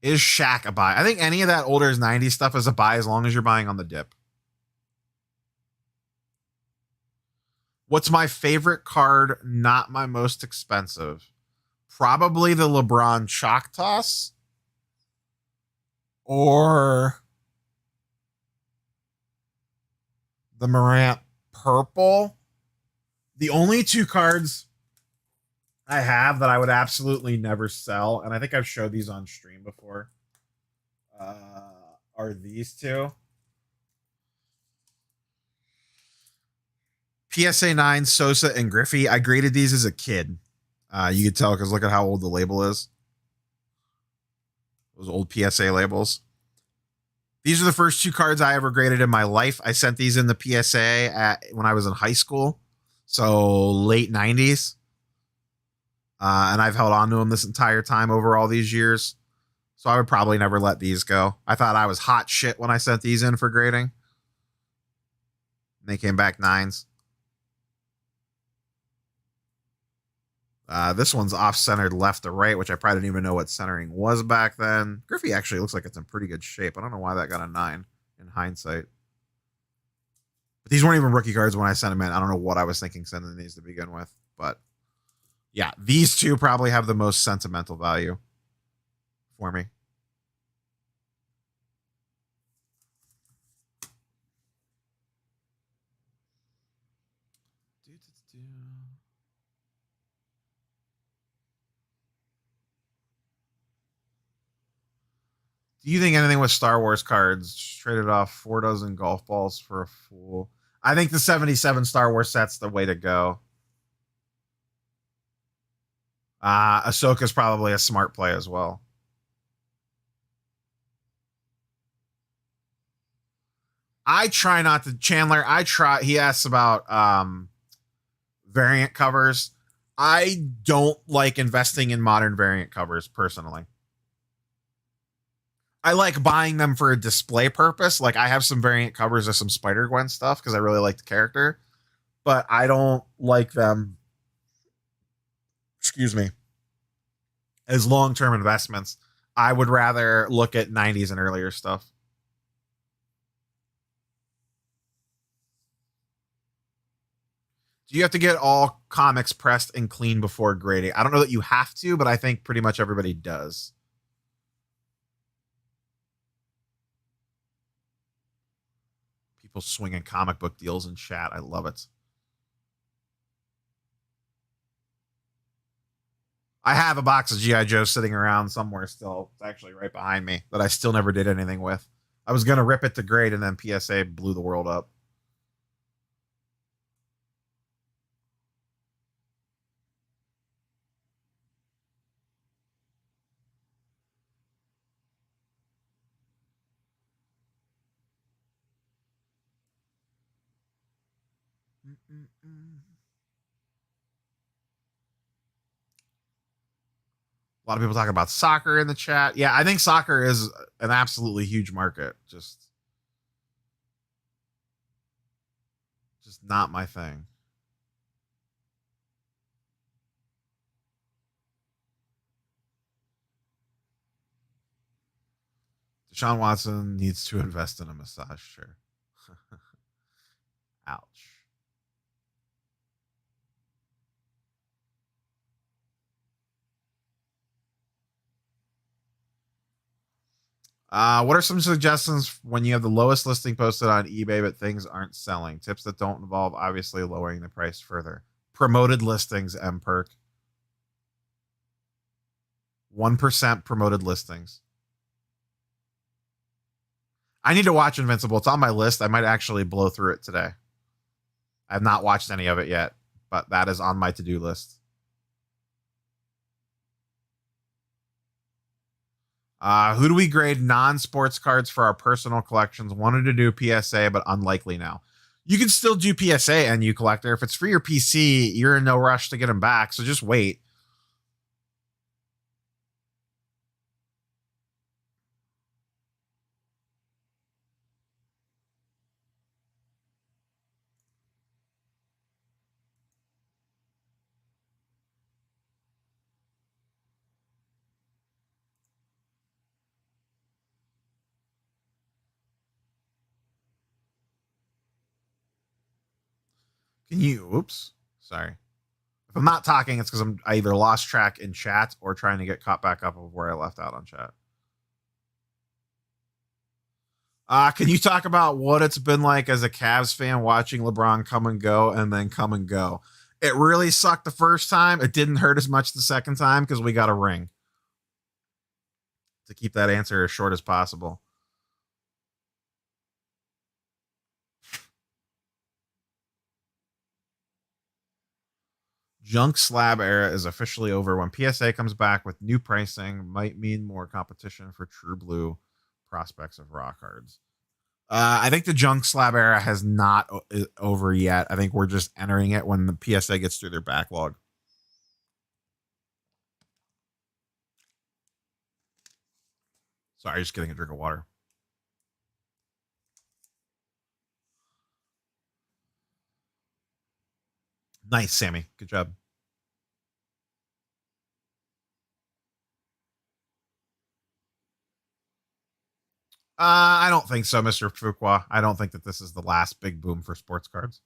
A: Is Shaq a buy? I think any of that older 90s stuff is a buy as long as you're buying on the dip. What's my favorite card? Not my most expensive. Probably the LeBron Chalk Toss or the Morant Purple. The only 2 cards I have that I would absolutely never sell, and I think I've showed these on stream before, are these 2. PSA 9, Sosa, and Griffey. I graded these as a kid. You could tell because look at how old the label is. Those old PSA labels. These are the first 2 cards I ever graded in my life. I sent these in the PSA when I was in high school. So late 90s. And I've held on to them this entire time over all these years. So I would probably never let these go. I thought I was hot shit when I sent these in for grading. They came back 9s. This one's off-centered left to right, which I probably didn't even know what centering was back then. Griffey actually looks like it's in pretty good shape. I don't know why that got a 9 in hindsight. But these weren't even rookie cards when I sent them in. I don't know what I was thinking sending these to begin with. But yeah, these 2 probably have the most sentimental value for me. Do you think anything with Star Wars cards traded off 4 dozen golf balls for a fool? I think the 77 Star Wars set's the way to go. Ahsoka's probably a smart play as well. I try not to Chandler. I try. He asks about variant covers. I don't like investing in modern variant covers personally. I like buying them for a display purpose. Like I have some variant covers of some Spider Gwen stuff because I really like the character, but I don't like them. Excuse me. As long term investments, I would rather look at 90s and earlier stuff. Do you have to get all comics pressed and clean before grading? I don't know that you have to, but I think pretty much everybody does. People swinging comic book deals in chat. I love it. I have a box of GI Joe sitting around somewhere still. It's actually right behind me that I still never did anything with. I was gonna rip it to grade, and then PSA blew the world up. A lot of people talk about soccer in the chat. Yeah, I think soccer is an absolutely huge market. Just not my thing. Deshaun Watson needs to invest in a massage chair. Ouch. What are some suggestions when you have the lowest listing posted on eBay but things aren't selling? Tips that don't involve obviously lowering the price further. Promoted listings, M Perk. 1% promoted listings. I need to watch Invincible. It's on my list. I might actually blow through it today. I have not watched any of it yet, but that is on my to-do list. Who do we grade non-sports cards for our personal collections? Wanted to do PSA, but unlikely now. You can still do PSA, NU Collector. If it's for your PC, you're in no rush to get them back, so just wait. Can you? Oops. Sorry. If I'm not talking, it's because I either lost track in chat or trying to get caught back up of where I left out on chat. Can you talk about what it's been like as a Cavs fan watching LeBron come and go and then come and go? It really sucked the first time. It didn't hurt as much the second time because we got a ring. To keep that answer as short as possible. Junk slab era is officially over. When PSA comes back with new pricing, might mean more competition for True Blue prospects of raw cards. I think the junk slab era has not over yet. I think we're just entering it when the PSA gets through their backlog. Sorry, just getting a drink of water. Nice, Sammy. Good job. I don't think so, Mr. Fuqua. I don't think that this is the last big boom for sports cards.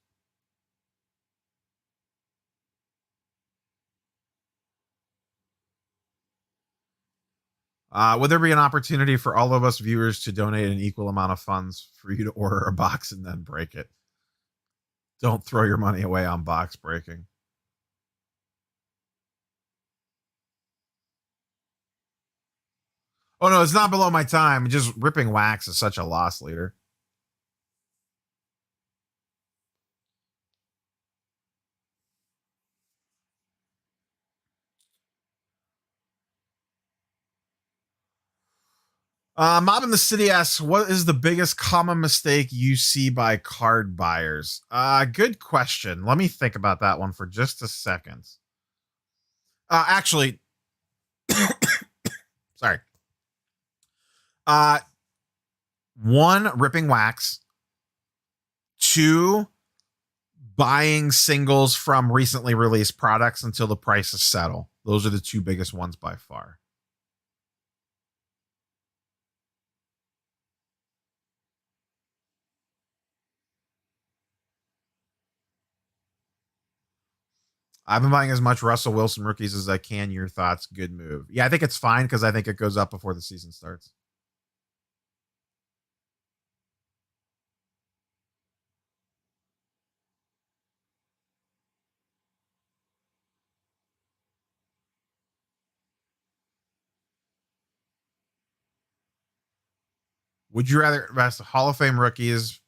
A: Would there be an opportunity for all of us viewers to donate an equal amount of funds for you to order a box and then break it? Don't throw your money away on box breaking. Oh no, it's not below my time. Just ripping wax is such a loss leader. Mob in the City asks, what is the biggest common mistake you see by card buyers? Good question. Let me think about that one for just a second. Actually, sorry. Uh, one, ripping wax. Two, buying singles from recently released products until the prices settle. Those are the two biggest ones by far. I've been buying as much Russell Wilson rookies as I can. Your thoughts? Good move. Yeah, I think it's fine because I think it goes up before the season starts. Would you rather invest Hall of Fame rookies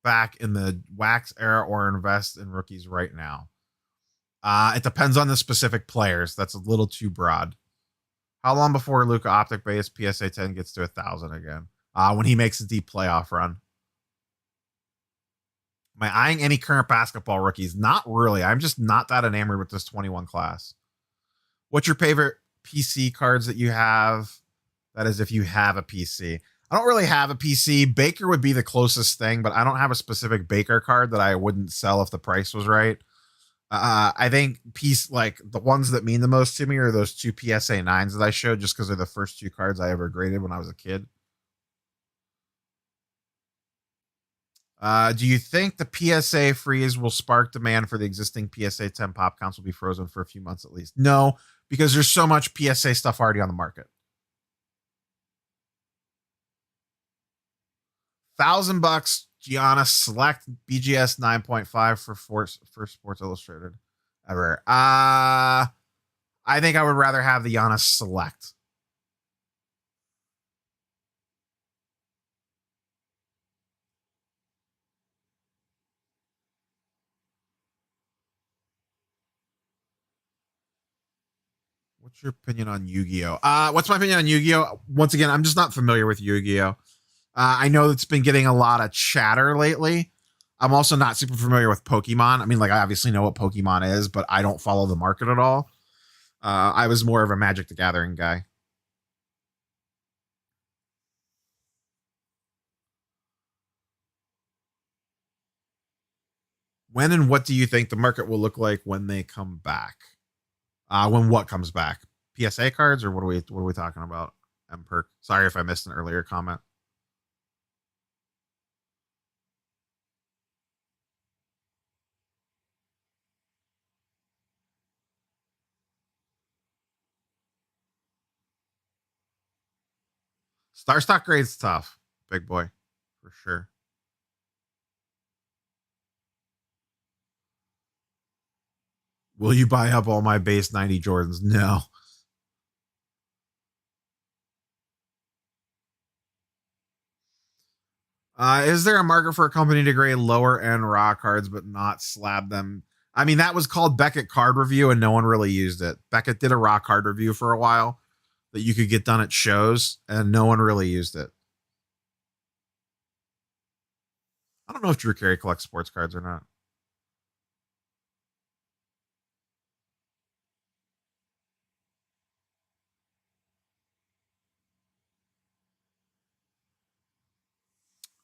A: back in the wax era or invest in rookies right now? It depends on the specific players. That's a little too broad. How long before Luka Optic Base PSA 10 gets to 1,000 again? When he makes a deep playoff run. Am I eyeing any current basketball rookies? Not really. I'm just not that enamored with this 21 class. What's your favorite PC cards that you have? That is, if you have a PC. I don't really have a PC. Baker would be the closest thing, but I don't have a specific Baker card that I wouldn't sell if the price was right. I think like the ones that mean the most to me are those two PSA 9s that I showed just because they're the first two cards I ever graded when I was a kid. Do you think the PSA freeze will spark demand for the existing PSA 10 pop counts will be frozen for a few months at least? No, because there's so much PSA stuff already on the market. $1,000 Giannis Select BGS 9.5 for Sports Illustrated ever. I think I would rather have the Giannis Select. What's your opinion on Yu-Gi-Oh? What's my opinion on Yu-Gi-Oh? Once again, I'm just not familiar with Yu-Gi-Oh. I know it's been getting a lot of chatter lately. I'm also not super familiar with Pokemon. I mean, like, I obviously know what Pokemon is, but I don't follow the market at all. I was more of a Magic the Gathering guy. When and what do you think the market will look like when they come back? When what comes back? PSA cards, or what are we talking about? MPerk. Sorry if I missed an earlier comment. StarStock grade's tough, big boy, for sure. Will you buy up all my base 90 Jordans? No. Is there a market for a company to grade lower end raw cards but not slab them? I mean, that was called Beckett Card Review, and no one really used it. Beckett did a raw card review for a while that you could get done at shows, and no one really used it. I don't know if Drew Carey collects sports cards or not.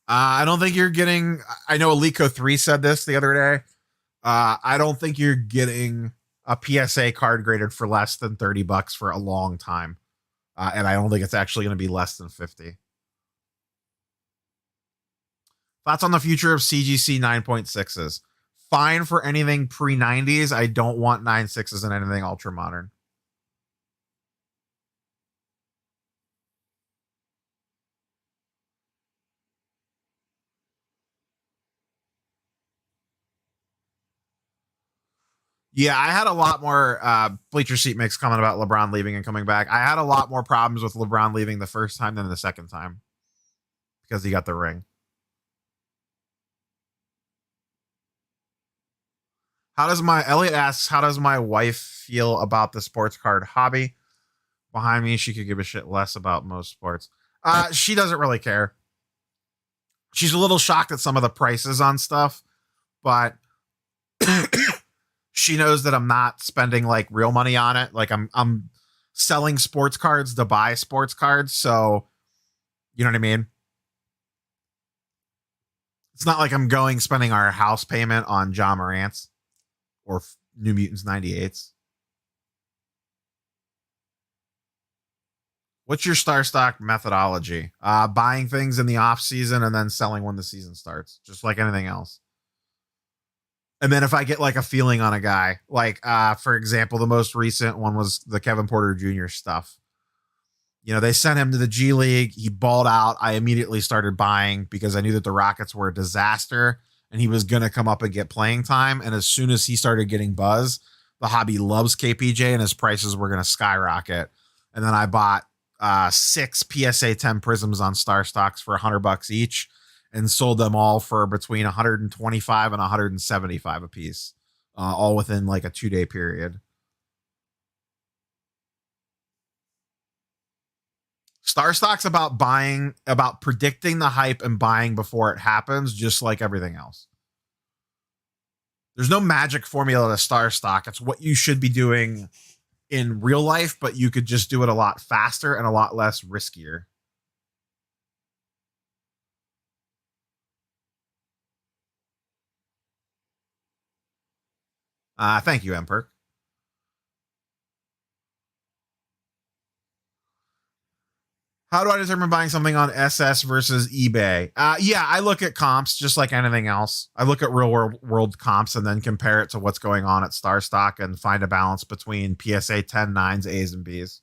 A: I don't think you're getting. I know Alico3 said this the other day. I don't think you're getting a PSA card graded for less than $30 for a long time. And I don't think it's actually going to be less than 50. Thoughts on the future of CGC 9.6s? Fine for anything pre 90s. I don't want 9.6s and anything ultra modern. Yeah, I had a lot more bleacher seat mix comment about LeBron leaving and coming back. I had a lot more problems with LeBron leaving the first time than the second time because he got the ring. Elliot asks, how does my wife feel about the sports card hobby? Behind me, she could give a shit less about most sports. She doesn't really care. She's a little shocked at some of the prices on stuff, but she knows that I'm not spending like real money on it. Like I'm selling sports cards to buy sports cards, so you know what I mean? It's not like I'm going spending our house payment on John Morant's or New Mutants 98s. What's your StarStock methodology? Buying things in the off season and then selling when the season starts, just like anything else. And then if I get like a feeling on a guy, like for example, the most recent one was the Kevin Porter Jr. stuff. You know, they sent him to the G League. He balled out. I immediately started buying because I knew that the Rockets were a disaster and he was going to come up and get playing time. And as soon as he started getting buzz, the hobby loves KPJ and his prices were going to skyrocket. And then I bought 6 PSA 10 prisms on StarStocks for $100 each and sold them all for between 125 and 175 a piece, all within like a 2-day period. StarStock's about buying, about predicting the hype and buying before it happens, just like everything else. There's no magic formula to StarStock. It's what you should be doing in real life, but you could just do it a lot faster and a lot less riskier. Thank you, Emperor. How do I determine buying something on SS versus eBay? Yeah, I look at comps just like anything else. I look at real world comps and then compare it to what's going on at StarStock and find a balance between PSA 10, 9s, A's, and B's.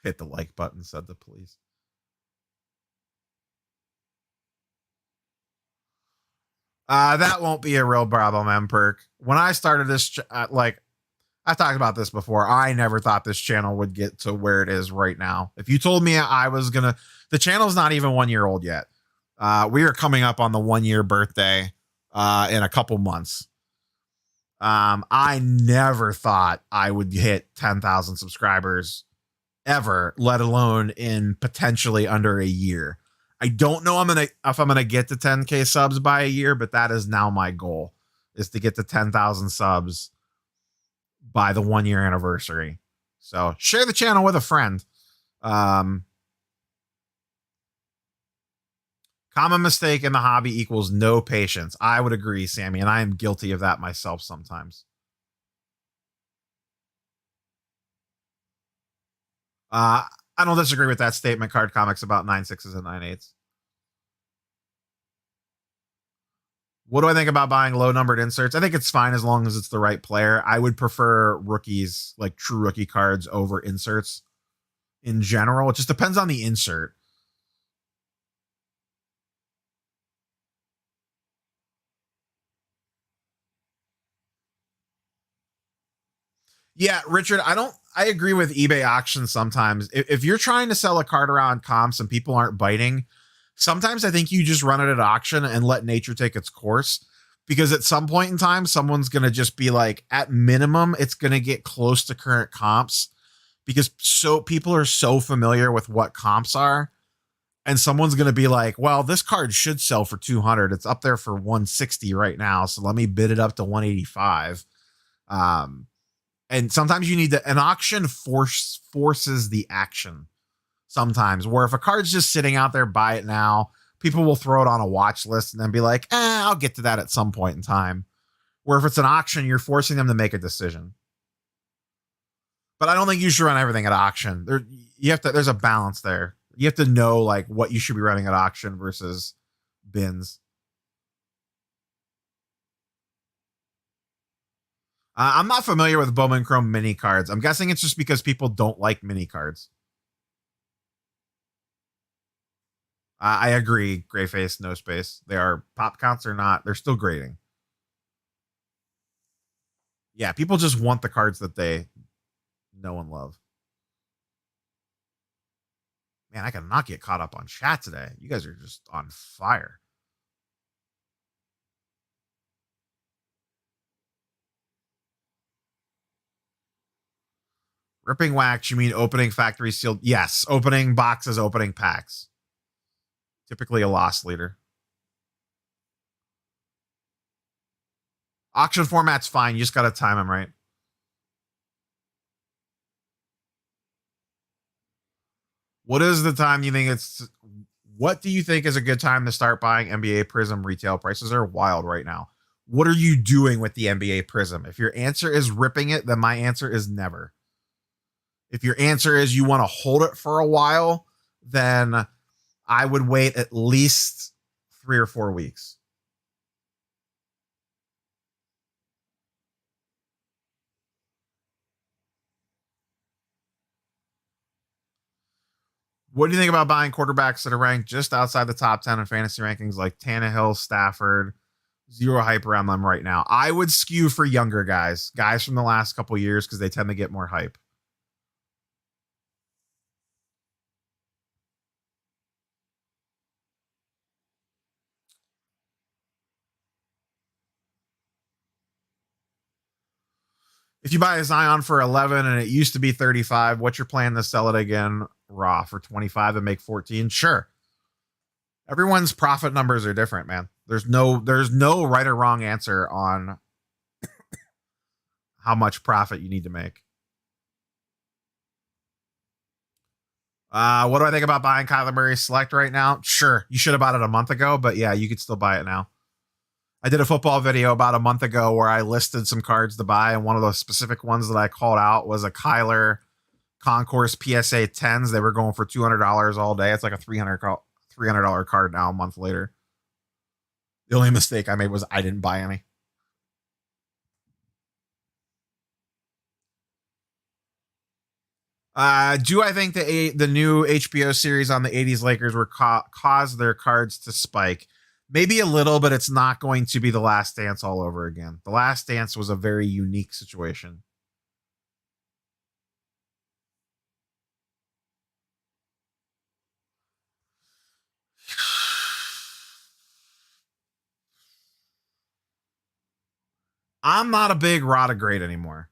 A: Hit the like button, said the police. That won't be a real problem, Emperor. When I started this, like I've talked about this before. I never thought this channel would get to where it is right now. If you told me I was gonna, the channel's not even 1 year old yet. We are coming up on the 1 year birthday in a couple months. I never thought I would hit 10,000 subscribers ever, let alone in potentially under a year. I don't know if I'm gonna get to 10K subs by a year, but that is now my goal, is to get to 10,000 subs by the 1 year anniversary. So share the channel with a friend. Common mistake in the hobby equals no patience. I would agree, Sammy, and I am guilty of that myself sometimes. I don't disagree with that statement. Card comics about 9.6s and 9.8s. What do I think about buying low numbered inserts? I think it's fine as long as it's the right player. I would prefer rookies, like true rookie cards, over inserts in general. It just depends on the insert. Yeah, Richard, I agree with eBay auctions sometimes. If you're trying to sell a card around comps and people aren't biting, sometimes I think you just run it at auction and let nature take its course. Because at some point in time, someone's going to just be like, at minimum, it's going to get close to current comps because so people are so familiar with what comps are. And someone's going to be like, well, this card should sell for 200. It's up there for 160 right now. So let me bid it up to 185. And sometimes you need to, an auction forces the action sometimes, where if a card's just sitting out there, buy it now, people will throw it on a watch list and then be like, I'll get to that at some point in time. Where if it's an auction, you're forcing them to make a decision. But I don't think you should run everything at auction. There's a balance there. You have to know like what you should be running at auction versus bins. I'm not familiar with Bowman Chrome mini cards. I'm guessing it's just because people don't like mini cards. I agree. Gray face, no space. They are pop counts or not. They're still grading. Yeah, people just want the cards that they know and love. Man, I cannot get caught up on chat today. You guys are just on fire. Ripping wax, you mean opening factory sealed? Yes, opening boxes, opening packs. Typically a loss leader. Auction format's fine. You just got to time them right. What is the time you think it's... What do you think is a good time to start buying NBA Prism? Retail prices are wild right now. What are you doing with the NBA Prism? If your answer is ripping it, then my answer is never. If your answer is you want to hold it for a while, then I would wait at least 3 or 4 weeks. What do you think about buying quarterbacks that are ranked just outside the top 10 in fantasy rankings like Tannehill, Stafford? Zero hype around them right now. I would skew for younger guys from the last couple years because they tend to get more hype. If you buy a Zion for 11 and it used to be 35, what's your plan to sell it again raw for 25 and make 14? Sure. Everyone's profit numbers are different, man. There's no right or wrong answer on how much profit you need to make. What do I think about buying Kyler Murray Select right now? Sure. You should have bought it a month ago, but yeah, you could still buy it now. I did a football video about a month ago where I listed some cards to buy, and one of those specific ones that I called out was a Kyler Concourse PSA 10s. They were going for $200 all day. It's like a $300 card now a month later. The only mistake I made was I didn't buy any. Do I think the new HBO series on the 80s Lakers will cause their cards to spike? Maybe a little, but it's not going to be The Last Dance all over again. The Last Dance was a very unique situation. I'm not a big Rada grade anymore.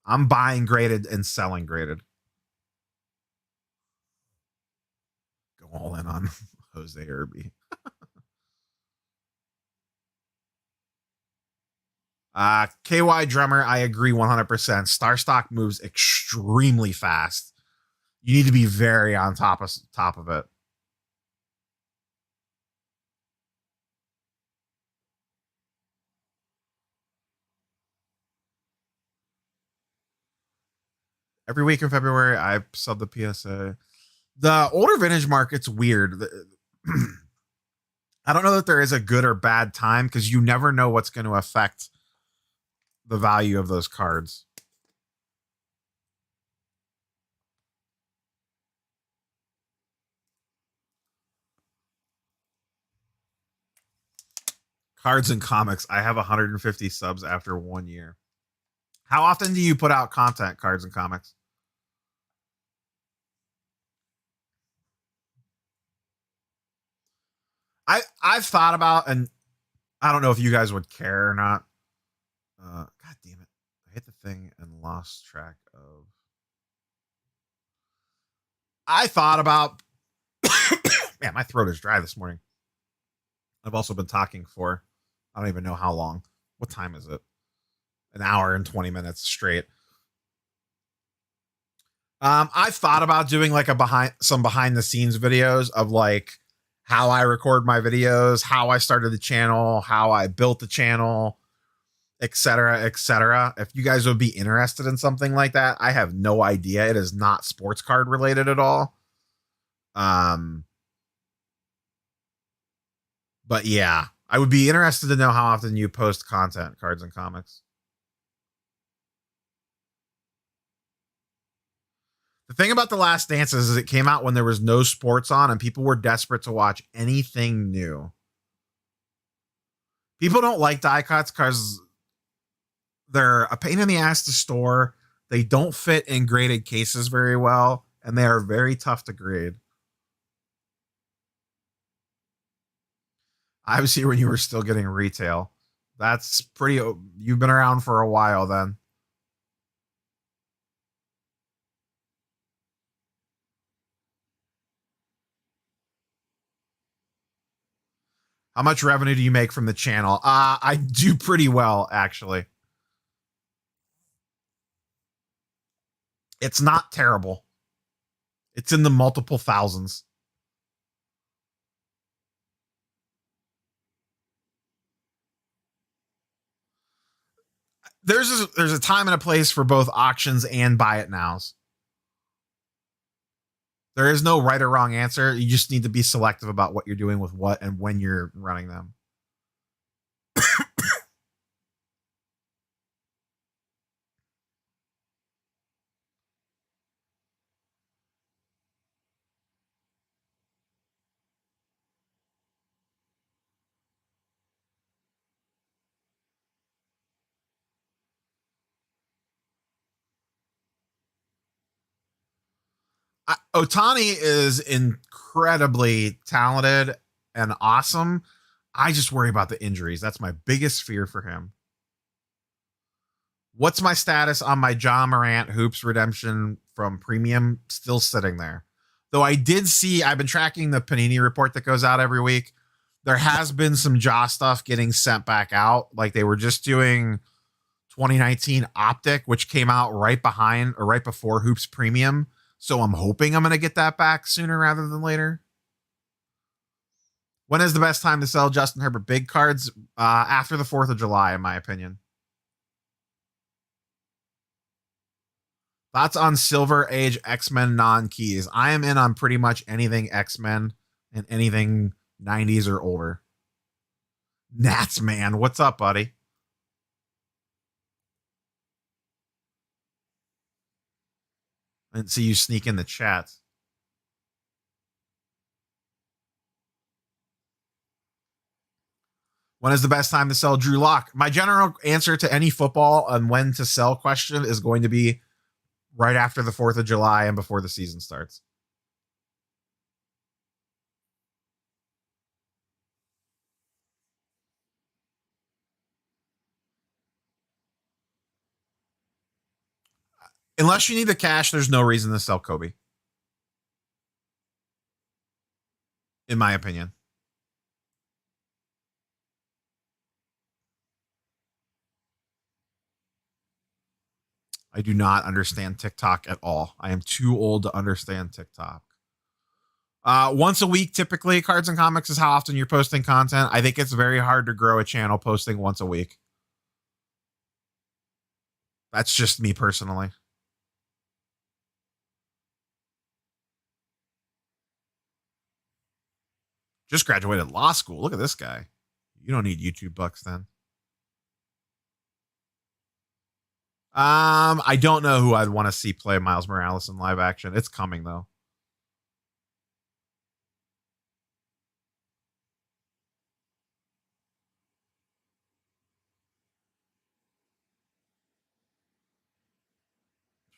A: I'm buying graded and selling graded. Go all in on Jose Irby. KY Drummer, I agree 100%. StarStock moves extremely fast. You need to be very on top of it. Every week in February, I sub the PSA. The older vintage market's weird. I don't know that there is a good or bad time because you never know what's going to affect the value of those cards. Cards and comics. I have 150 subs after 1 year. How often do you put out content, cards and comics? I've thought about, and I don't know if you guys would care or not. God damn it. I hit the thing and lost track of. I thought about, man, my throat is dry this morning. I've also been talking for, I don't even know how long. What time is it? An hour and 20 minutes straight. I've thought about doing like some behind the scenes videos of like how I record my videos, how I started the channel, how I built the channel, etc., etc. If you guys would be interested in something like that, I have no idea. It is not sports card related at all. But yeah, I would be interested to know how often you post content, cards and comics. The thing about The Last Dance is it came out when there was no sports on and people were desperate to watch anything new. People don't like die cuts because they're a pain in the ass to store. They don't fit in graded cases very well, and they are very tough to grade. I was here when you were still getting retail. That's pretty. You've been around for a while then. How much revenue do you make from the channel? I do pretty well, actually. It's not terrible. It's in the multiple thousands. There's a time and a place for both auctions and buy it nows. There is no right or wrong answer. You just need to be selective about what you're doing with what and when you're running them. Otani is incredibly talented and awesome. I just worry about the injuries. That's my biggest fear for him. What's my status on my John Morant Hoops redemption from Premium? Still sitting there. Though I did see, I've been tracking the Panini report that goes out every week. There has been some Jaw stuff getting sent back out. Like they were just doing 2019 Optic, which came out right behind or right before Hoops Premium. So I'm hoping I'm going to get that back sooner rather than later. When is the best time to sell Justin Herbert big cards? After the 4th of July, in my opinion. Thoughts on Silver Age X-Men non-keys? I am in on pretty much anything X-Men and anything 90s or older. Nats, man. What's up, buddy? I didn't see you sneak in the chat. When is the best time to sell Drew Lock? My general answer to any football and when to sell question is going to be right after the 4th of July and before the season starts. Unless you need the cash, there's no reason to sell Kobe. In my opinion. I do not understand TikTok at all. I am too old to understand TikTok. Once a week, typically, Cards and Comics is how often you're posting content. I think it's very hard to grow a channel posting once a week. That's just me personally. Just graduated law school. Look at this guy. You don't need YouTube bucks then. I don't know who I'd want to see play Miles Morales in live action. It's coming though.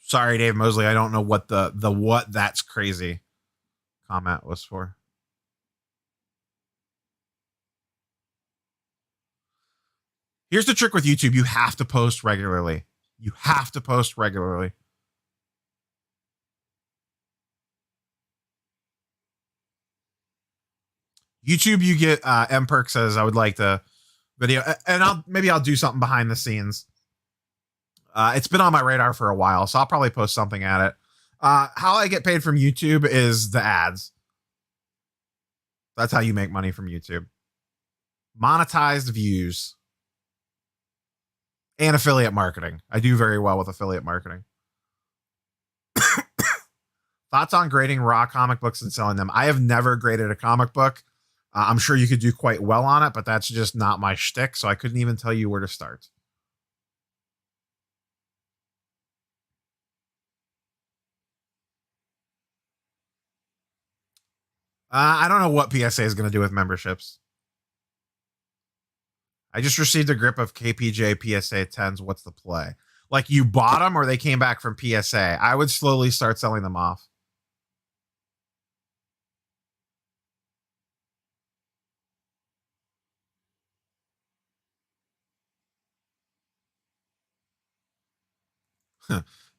A: Sorry, Dave Mosley. I don't know what the what that's crazy comment was for. Here's the trick with YouTube. You have to post regularly. You have to post regularly. YouTube, you get M Perk says I would like to video, and I'll do something behind the scenes. It's been on my radar for a while, so I'll probably post something at it. How I get paid from YouTube is the ads. That's how you make money from YouTube. Monetized views and affiliate marketing. I do very well with affiliate marketing. Thoughts on grading raw comic books and selling them? I have never graded a comic book. I'm sure you could do quite well on it, but that's just not my shtick, so I couldn't even tell you where to start. I don't know what PSA is going to do with memberships. I just received a grip of KPJ PSA 10s. What's the play? Like you bought them or they came back from PSA. I would slowly start selling them off.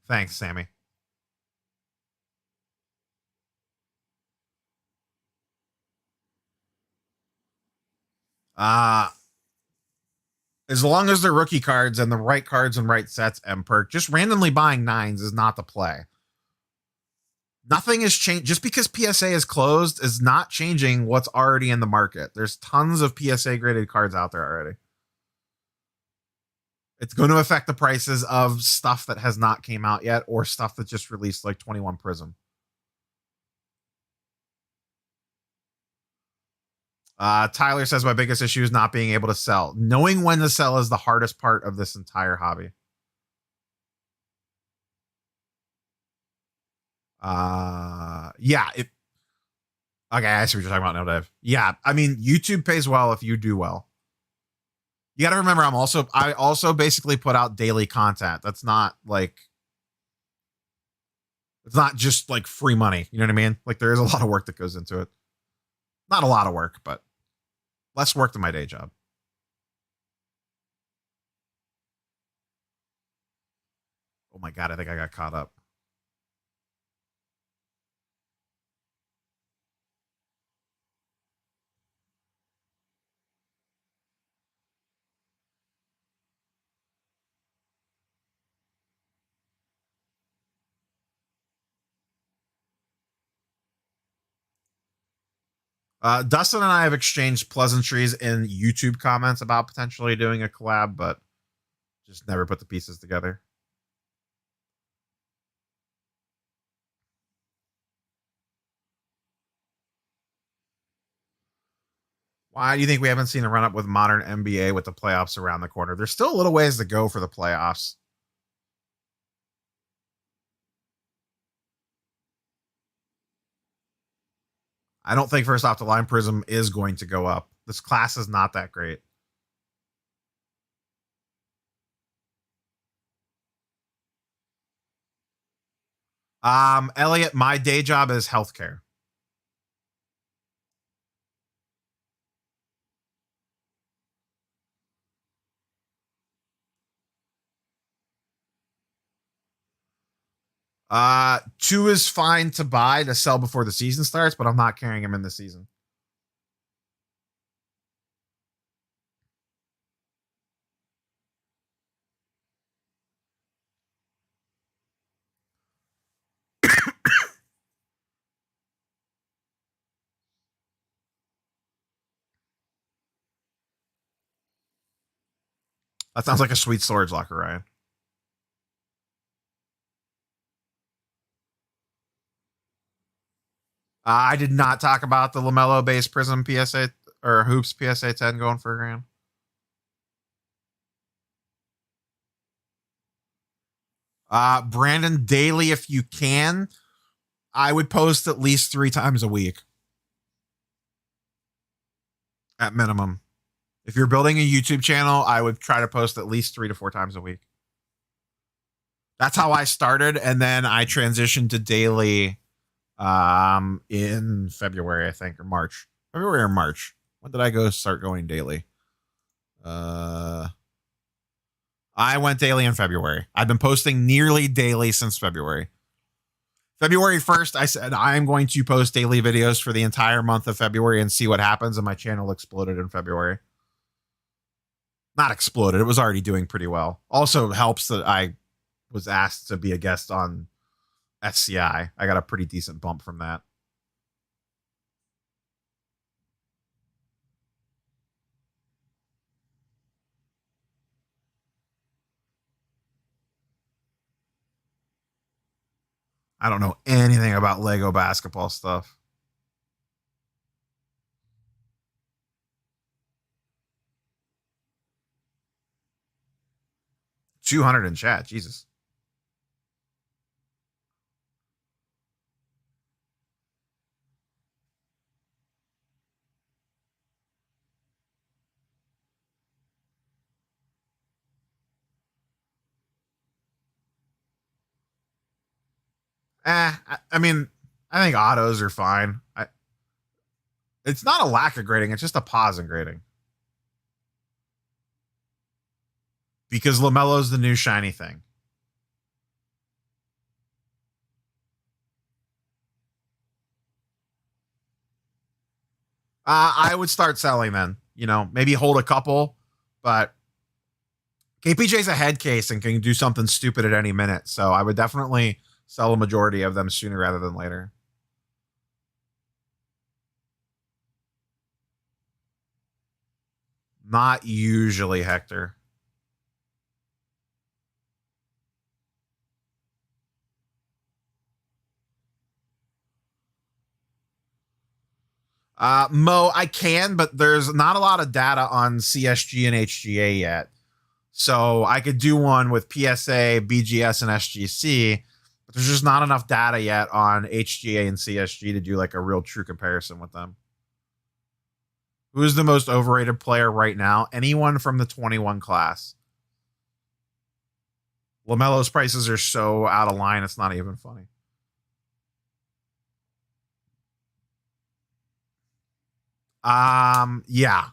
A: Thanks, Sammy. Uh as long as they're rookie cards and the right cards and right sets and perk, just randomly buying nines is not the play. Nothing has changed. Just because PSA is closed is not changing what's already in the market. There's tons of PSA graded cards out there already. It's going to affect the prices of stuff that has not came out yet or stuff that just released, like 21 Prism. Tyler says my biggest issue is not being able to sell. Knowing when to sell is the hardest part of this entire hobby. Yeah. Okay, I see what you're talking about now, Dave. Yeah, I mean, YouTube pays well if you do well. You got to remember, I also basically put out daily content. That's not like, it's not just like free money. You know what I mean? Like there is a lot of work that goes into it. Not a lot of work, but less work than my day job. Oh my God, I think I got caught up. Dustin and I have exchanged pleasantries in YouTube comments about potentially doing a collab, but just never put the pieces together. Why do you think we haven't seen a run up with modern NBA with the playoffs around the corner? There's still a little ways to go for the playoffs. I don't think first off the line Prism is going to go up. This class is not that great. Elliot, my day job is healthcare. Two is fine to buy to sell before the season starts, but I'm not carrying him in the season. That sounds like a sweet storage locker, Ryan. I did not talk about the LaMelo base Prism PSA or Hoops PSA 10 going for a grand. Brandon, daily if you can. I would post at least 3 times a week at minimum. If you're building a YouTube channel, I would try to post at least 3 to 4 times a week. That's how I started, and then I transitioned to daily in February, I think, or March. February or March. When did I start going daily? I went daily in February. I've been posting nearly daily since February. February 1st, I said I'm going to post daily videos for the entire month of February and see what happens, and my channel exploded in February. Not exploded. It was already doing pretty well. Also helps that I was asked to be a guest on SCI. I got a pretty decent bump from that. I don't know anything about Lego basketball stuff. 200 in chat. Jesus. I mean, I think autos are fine. It's not a lack of grading. It's just a pause in grading. Because LaMelo's the new shiny thing. I would start selling then. maybe hold a couple, but KPJ's a head case and can do something stupid at any minute. So I would definitely sell a majority of them sooner rather than later. Not usually, Hector. Mo, I can, but there's not a lot of data on CSG and HGA yet. So I could do one with PSA, BGS, and SGC, but there's just not enough data yet on HGA and CSG to do like a real true comparison with them. Who's the most overrated player right now? Anyone from the 21 class. LaMelo's prices are so out of line, it's not even funny. Yeah.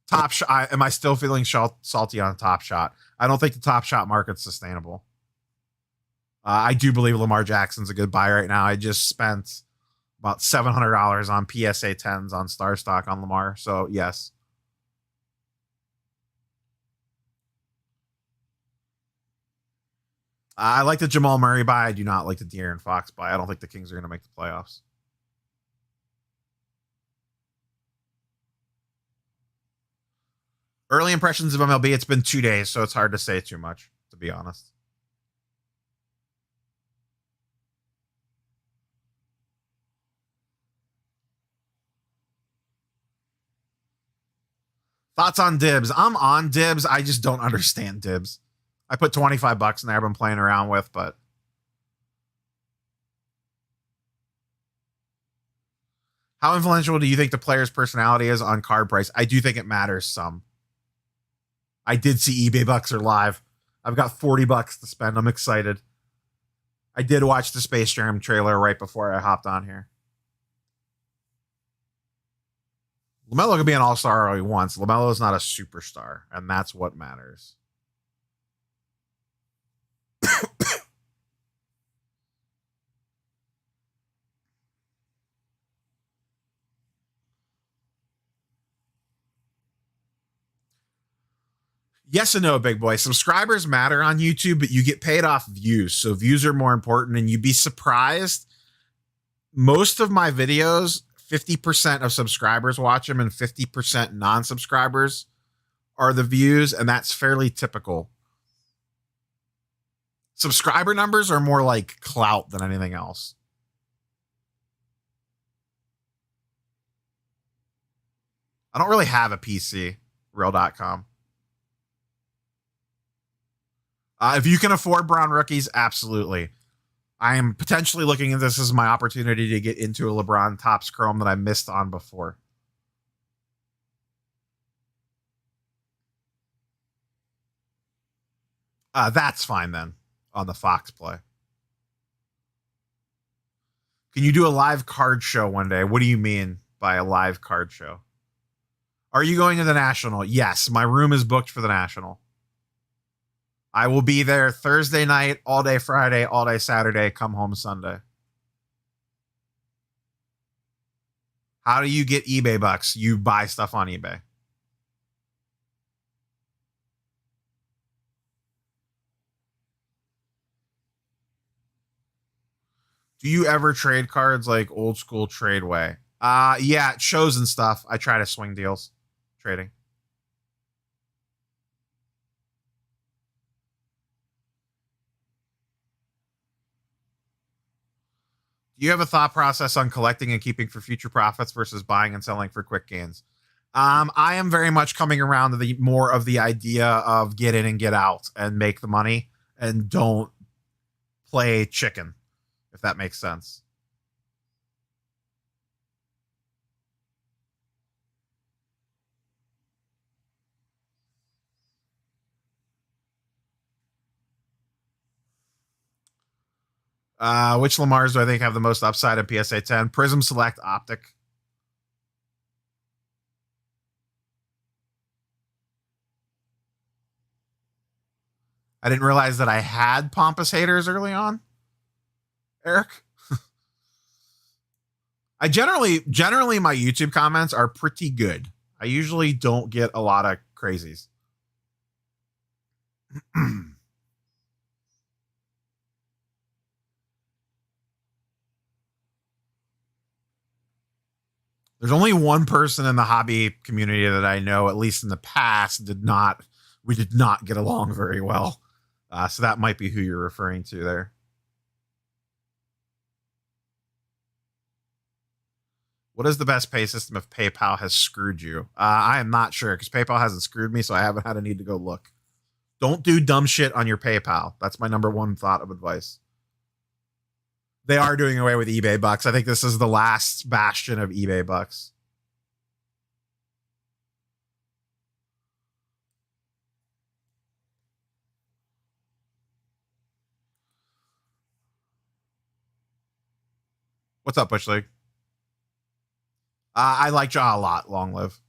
A: Top Shot. Am I still feeling salty on Top Shot? I don't think the Top Shot market's sustainable. I do believe Lamar Jackson's a good buy right now. I just spent about $700 on PSA 10s on StarStock on Lamar. So, yes. I like the Jamal Murray buy. I do not like the De'Aaron Fox buy. I don't think the Kings are going to make the playoffs. Early impressions of MLB, it's been 2 days, so it's hard to say too much, to be honest. Thoughts on Dibs? I'm on Dibs. I just don't understand Dibs. I put $25 in there I've been playing around with, but how influential do you think the player's personality is on card price? I do think it matters some. I did see eBay Bucks are live. I've got $40 to spend. I'm excited. I did watch the Space Jam trailer right before I hopped on here. LaMelo could be an all-star all he wants. LaMelo is not a superstar, and that's what matters. Yes and no, big boy. Subscribers matter on YouTube, but you get paid off views. So views are more important, and you'd be surprised. Most of my videos, 50% of subscribers watch them and 50% non-subscribers are the views, and that's fairly typical. Subscriber numbers are more like clout than anything else. I don't really have a PC, real.com. If you can afford brown rookies, absolutely. I am potentially looking at this as my opportunity to get into a LeBron Topps Chrome that I missed on before. That's fine then on the Fox play. Can you do a live card show one day? What do you mean by a live card show? Are you going to the National? Yes, my room is booked for the National. I will be there Thursday night, all day Friday, all day Saturday, come home Sunday. How do you get eBay bucks? You buy stuff on eBay. Do you ever trade cards like old school trade way? Yeah, shows and stuff. I try to swing deals trading. Do you have a thought process on collecting and keeping for future profits versus buying and selling for quick gains? I am very much coming around to the more of the idea of get in and get out and make the money and don't play chicken, if that makes sense. Which Lamars do I think have the most upside in PSA 10? Prism Select Optic. I didn't realize that I had pompous haters early on. Eric. I generally my YouTube comments are pretty good. I usually don't get a lot of crazies. There's only one person in the hobby community that I know, at least in the past, we did not get along very well. So that might be who you're referring to there. What is the best pay system if PayPal has screwed you? I am not sure because PayPal hasn't screwed me, so I haven't had a need to go look. Don't do dumb shit on your PayPal. That's my number one thought of advice. They are doing away with eBay bucks. I think this is the last bastion of eBay bucks. What's up, Bush League? I like Jaw a lot. Long live.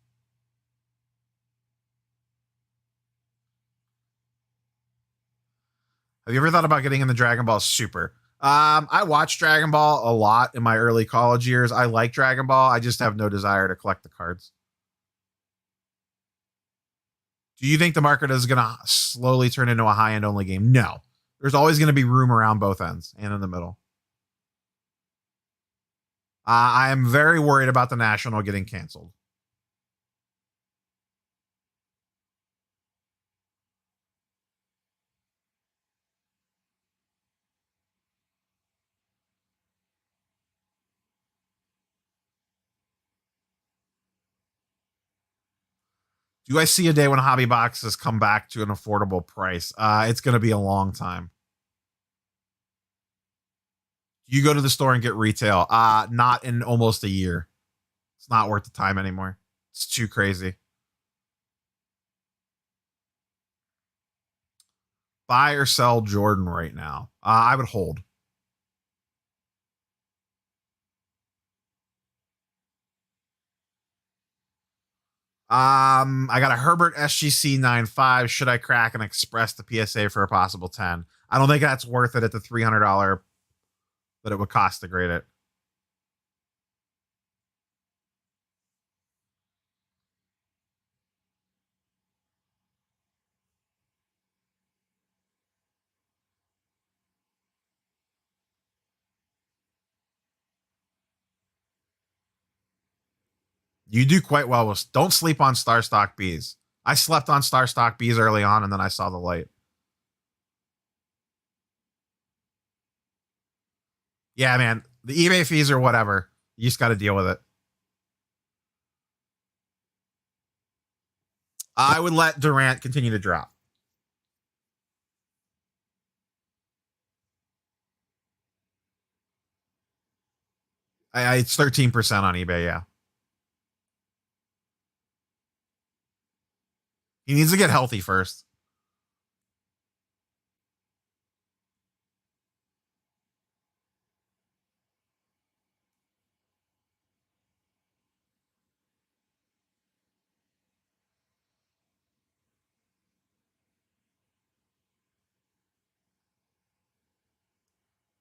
A: Have you ever thought about getting in the Dragon Ball Super? I watched Dragon Ball a lot in my early college years. I like Dragon Ball. I just have no desire to collect the cards. Do you think the market is going to slowly turn into a high-end only game? No. There's always going to be room around both ends and in the middle. I am very worried about the National getting canceled. Do I see a day when hobby boxes come back to an affordable price? It's going to be a long time. You go to the store and get retail. Not in almost a year. It's not worth the time anymore. It's too crazy. Buy or sell Jordan right now? I would hold. I got a Herbert SGC 9.5. Should I crack and express the PSA for a possible 10? I don't think that's worth it at the $300 that it would cost to grade it. You do quite well with. Don't sleep on StarStock bees. I slept on StarStock bees early on, and then I saw the light. Yeah, man. The eBay fees or whatever. You just got to deal with it. I would let Durant continue to drop. It's 13% on eBay. Yeah, he needs to get healthy first.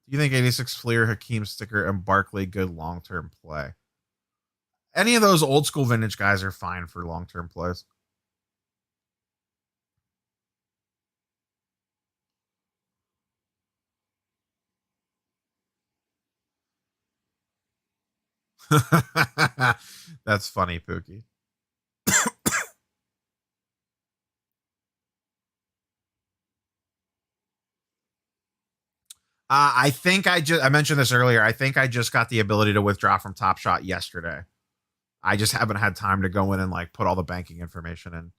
A: Do you think 86 Fleer, Hakeem sticker, and Barkley good long term play? Any of those old school vintage guys are fine for long term plays. That's funny, Pookie. I think I mentioned this earlier. I think I just got the ability to withdraw from Top Shot yesterday. I just haven't had time to go in and like put all the banking information in.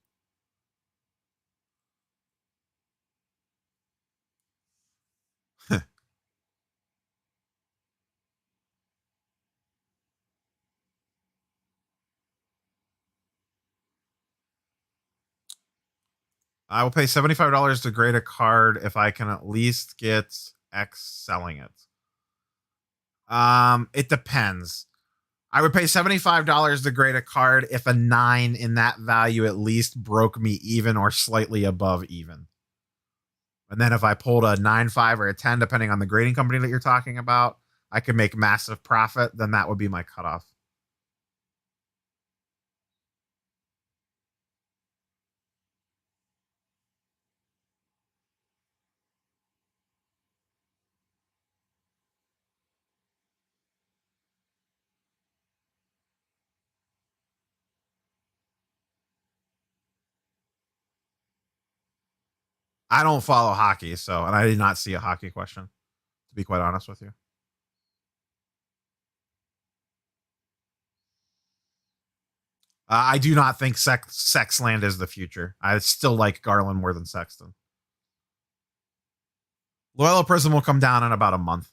A: I will pay $75 to grade a card if I can at least get X selling it. It depends. I would pay $75 to grade a card if a 9 in that value at least broke me even or slightly above even. And then if I pulled a 9.5 or a 10, depending on the grading company that you're talking about, I could make massive profit. Then that would be my cutoff. I don't follow hockey, so and I did not see a hockey question, to be quite honest with you. I do not think Sexland is the future. I still like Garland more than Sexton. Loyola Prism will come down in about a month.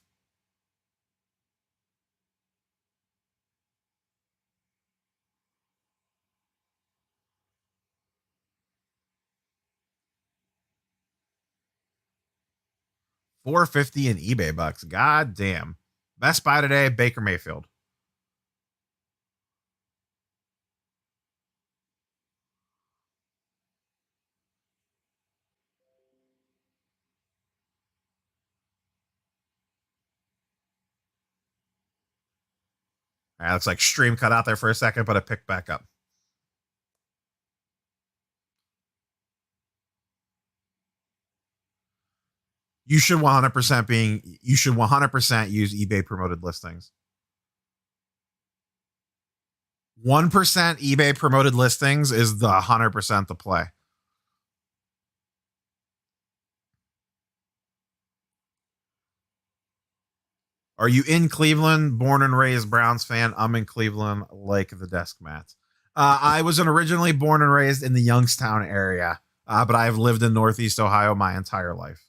A: $450 in eBay bucks. God damn. Best buy today, Baker Mayfield. All right, looks like stream cut out there for a second, but it picked back up. You should 100% use eBay promoted listings. 1% eBay promoted listings is the 100% the play. Are you in Cleveland? Born and raised Browns fan. I'm in Cleveland, like the desk mats. I was originally born and raised in the Youngstown area, but I have lived in Northeast Ohio my entire life.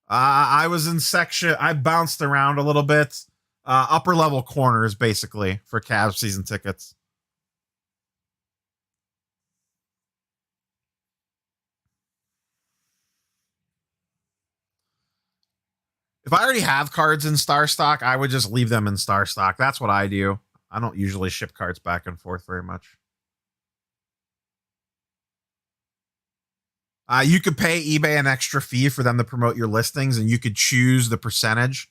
A: I was in section. I bounced around a little bit. Upper level corners, basically, for Cavs season tickets. If I already have cards in StarStock, I would just leave them in StarStock. That's what I do. I don't usually ship cards back and forth very much. You could pay eBay an extra fee for them to promote your listings, and you could choose the percentage.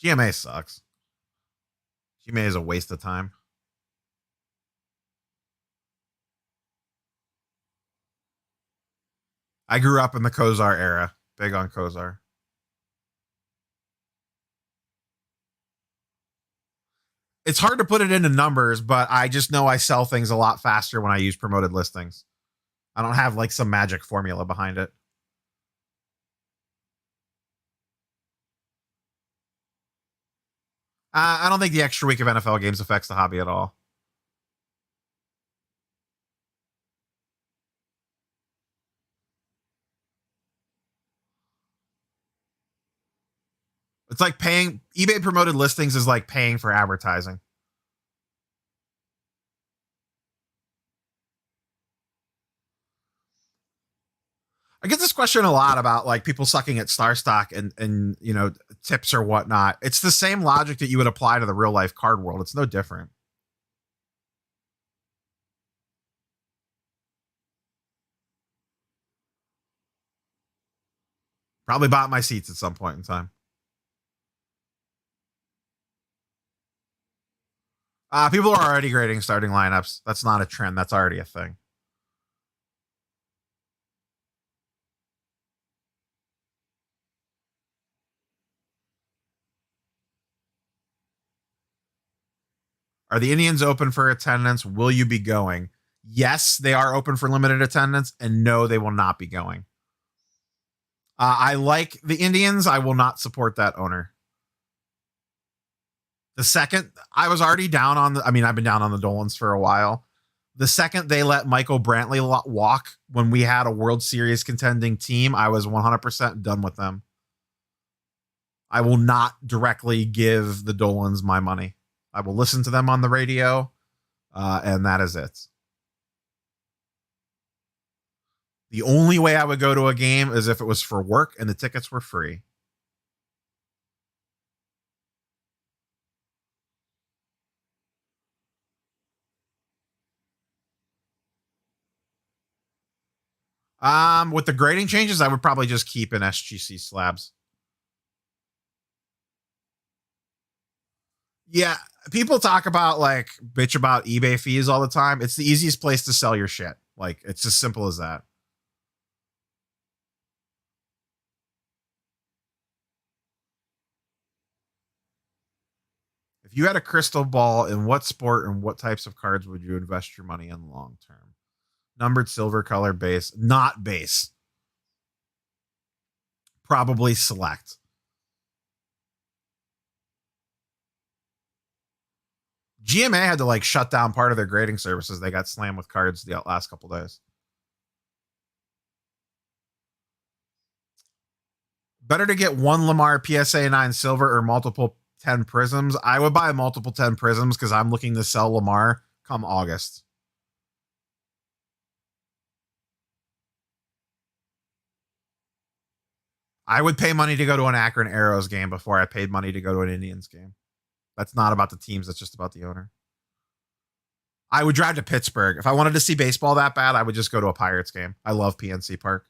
A: GMA sucks. GMA is a waste of time. I grew up in the Kozar era. Big on Kozar. It's hard to put it into numbers, but I just know I sell things a lot faster when I use promoted listings. I don't have like some magic formula behind it. I don't think the extra week of NFL games affects the hobby at all. It's like paying eBay promoted listings is like paying for advertising. I get this question a lot about like people sucking at StarStock and tips or whatnot. It's the same logic that you would apply to the real life card world. It's no different. Probably bought my seats at some point in time. People are already grading starting lineups. That's not a trend. That's already a thing. Are the Indians open for attendance? Will you be going? Yes, they are open for limited attendance, and no, they will not be going. I like the Indians. I will not support that owner. The second I was already down on I've been down on the Dolans for a while. The second they let Michael Brantley walk when we had a World Series contending team, I was 100% done with them. I will not directly give the Dolans my money. I will listen to them on the radio, and that is it. The only way I would go to a game is if it was for work and the tickets were free. With the grading changes, I would probably just keep in SGC slabs. Yeah, people talk about like bitch about eBay fees all the time. It's the easiest place to sell your shit. Like it's as simple as that. If you had a crystal ball, in what sport and what types of cards would you invest your money in long term? Numbered, silver, color, base, not base. Probably select. GMA had to like shut down part of their grading services. They got slammed with cards the last couple days. Better to get one Lamar PSA 9 silver or multiple 10 prisms. I would buy multiple 10 prisms because I'm looking to sell Lamar come August. I would pay money to go to an Akron Arrows game before I paid money to go to an Indians game. That's not about the teams. That's just about the owner. I would drive to Pittsburgh. If I wanted to see baseball that bad, I would just go to a Pirates game. I love PNC Park.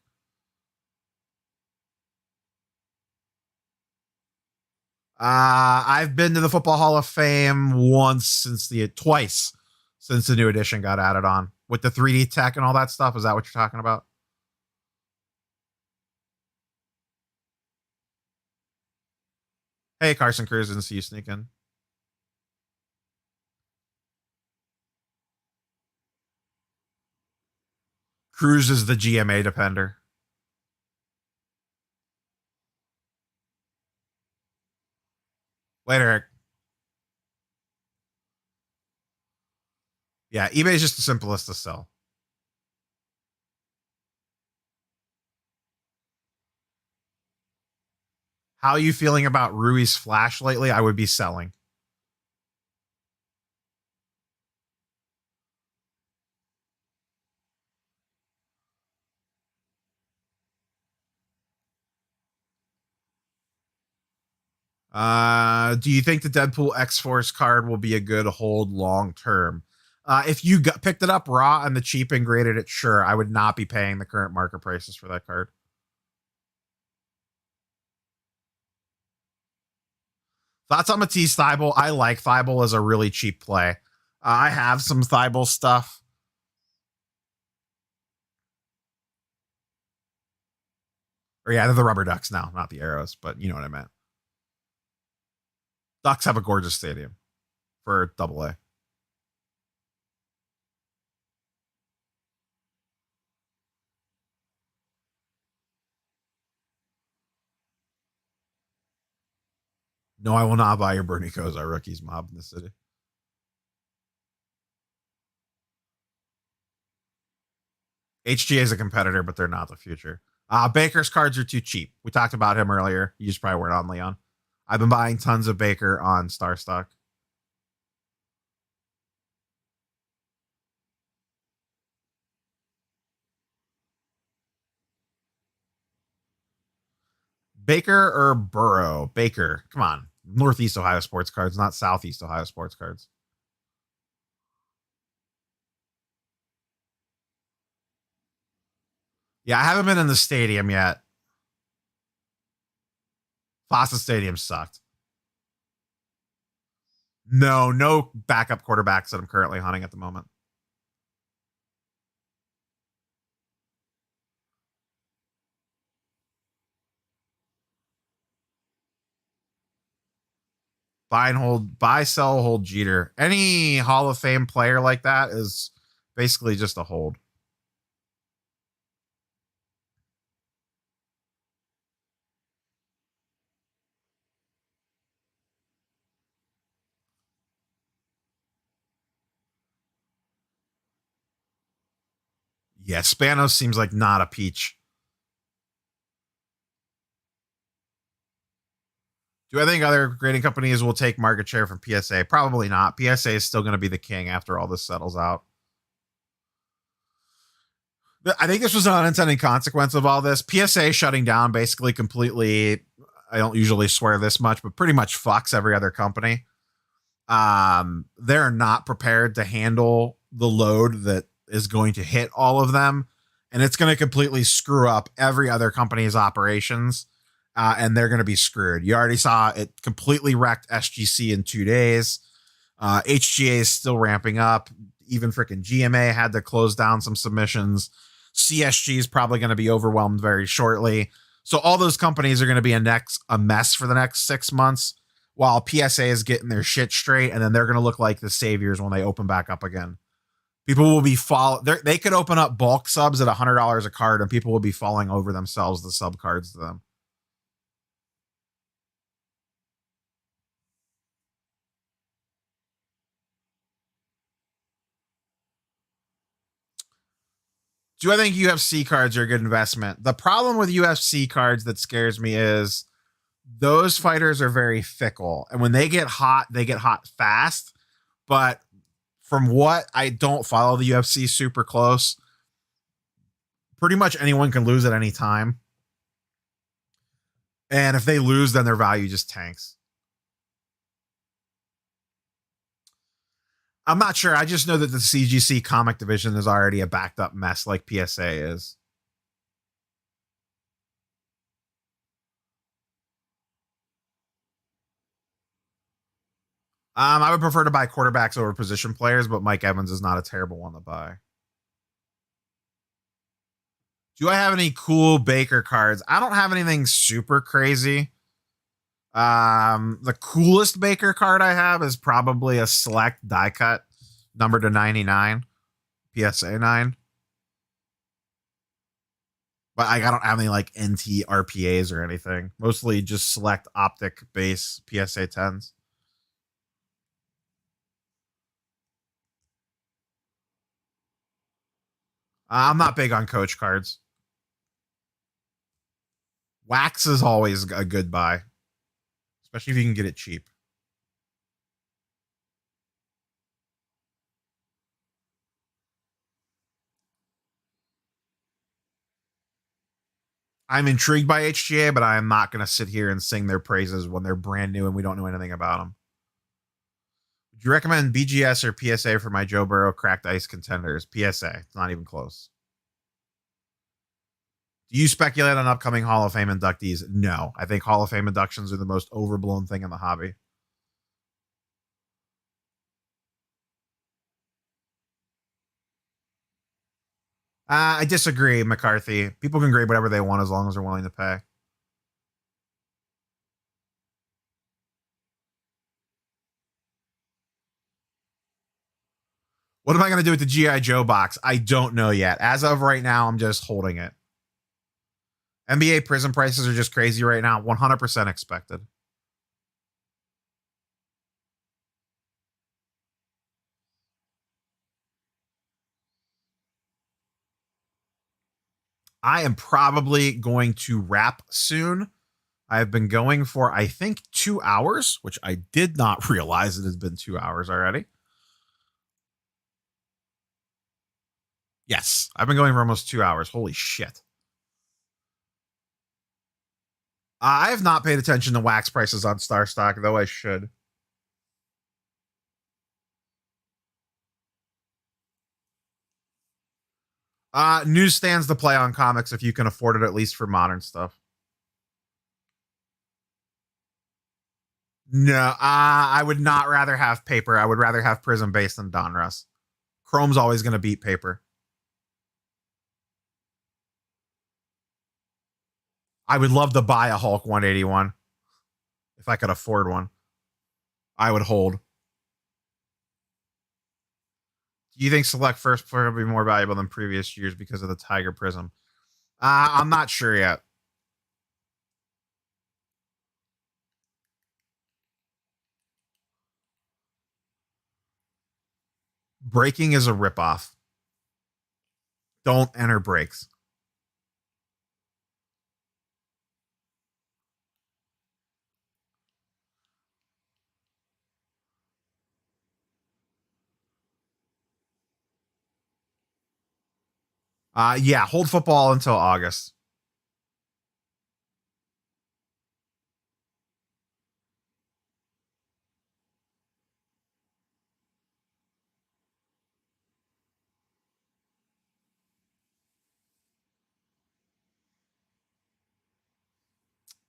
A: I've been to the Football Hall of Fame twice since the new edition got added on with the 3D tech and all that stuff. Is that what you're talking about? Hey, Carson Cruz, didn't see you sneak in. Cruz is the GMA depender. Later, Eric. Yeah, eBay is just the simplest to sell. How are you feeling about Rui's Flash lately? I would be selling. Do you think the Deadpool X-Force card will be a good hold long term? If you picked it up raw and the cheap and graded it, sure. I would not be paying the current market prices for that card. Thoughts on Matisse Thibault? I like Thibault as a really cheap play. I have some Thibault stuff. Or yeah, they're the rubber ducks now, not the arrows, but you know what I meant. Ducks have a gorgeous stadium for AA. No, I will not buy your Bernie Kosar rookies mob in the city. HGA is a competitor, but they're not the future. Baker's cards are too cheap. We talked about him earlier. You just probably weren't on, Leon. I've been buying tons of Baker on StarStock. Baker or Burrow? Baker. Come on. Northeast Ohio sports cards, not Southeast Ohio sports cards. Yeah, I haven't been in the stadium yet. Fossa Stadium sucked. No backup quarterbacks that I'm currently hunting at the moment. Buy and hold, buy, sell, hold Jeter. Any Hall of Fame player like that is basically just a hold. Yeah, Spanos seems like not a peach. Do I think other grading companies will take market share from PSA? Probably not. PSA is still going to be the king after all this settles out. I think this was an unintended consequence of all this. PSA shutting down basically completely. I don't usually swear this much, but pretty much fucks every other company. They're not prepared to handle the load that is going to hit all of them, and it's going to completely screw up every other company's operations. And they're going to be screwed. You already saw it completely wrecked SGC in 2 days. HGA is still ramping up. Even freaking GMA had to close down some submissions. CSG is probably going to be overwhelmed very shortly. So all those companies are going to be a mess for the next 6 months, while PSA is getting their shit straight, and then they're going to look like the saviors when they open back up again. People will be they could open up bulk subs at $100 a card, and people will be falling over themselves the sub cards to them. Do I think UFC cards are a good investment? The problem with UFC cards that scares me is those fighters are very fickle. And when they get hot fast. But from what I don't follow the UFC super close, pretty much anyone can lose at any time. And if they lose, then their value just tanks. I'm not sure. I just know that the CGC comic division is already a backed up mess like PSA is. I would prefer to buy quarterbacks over position players, but Mike Evans is not a terrible one to buy. Do I have any cool Baker cards? I don't have anything super crazy. The coolest Baker card I have is probably a select die cut, number to 99, PSA 9. But I don't have any like NT RPAs or anything. Mostly just select optic base PSA 10s. I'm not big on coach cards. Wax is always a good buy, especially if you can get it cheap. I'm intrigued by HGA, but I am not going to sit here and sing their praises when they're brand new and we don't know anything about them. Would you recommend BGS or PSA for my Joe Burrow cracked ice contenders? PSA. It's not even close. Do you speculate on upcoming Hall of Fame inductees? No. I think Hall of Fame inductions are the most overblown thing in the hobby. I disagree, McCarthy. People can grade whatever they want as long as they're willing to pay. What am I going to do with the G.I. Joe box? I don't know yet. As of right now, I'm just holding it. NBA prison prices are just crazy right now. 100% expected. I am probably going to wrap soon. I've been going for, I think, 2 hours, which I did not realize it has been 2 hours already. Yes, I've been going for almost 2 hours. Holy shit. I have not paid attention to wax prices on StarStock, though I should. Newsstands to play on comics if you can afford it, at least for modern stuff. No, I would not rather have paper. I would rather have Prism based than Donruss. Chrome's always going to beat paper. I would love to buy a Hulk 181 if I could afford one. I would hold. Do you think Select First Player will be more valuable than previous years because of the Tiger Prism? I'm not sure yet. Breaking is a ripoff. Don't enter breaks. Yeah, hold football until August.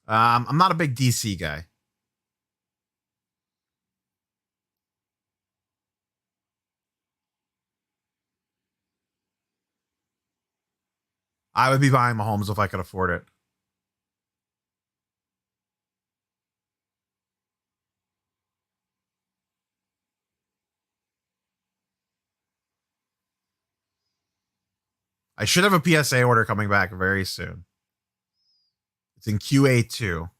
A: I'm not a big DC guy. I would be buying Mahomes if I could afford it. I should have a PSA order coming back very soon. It's in QA2.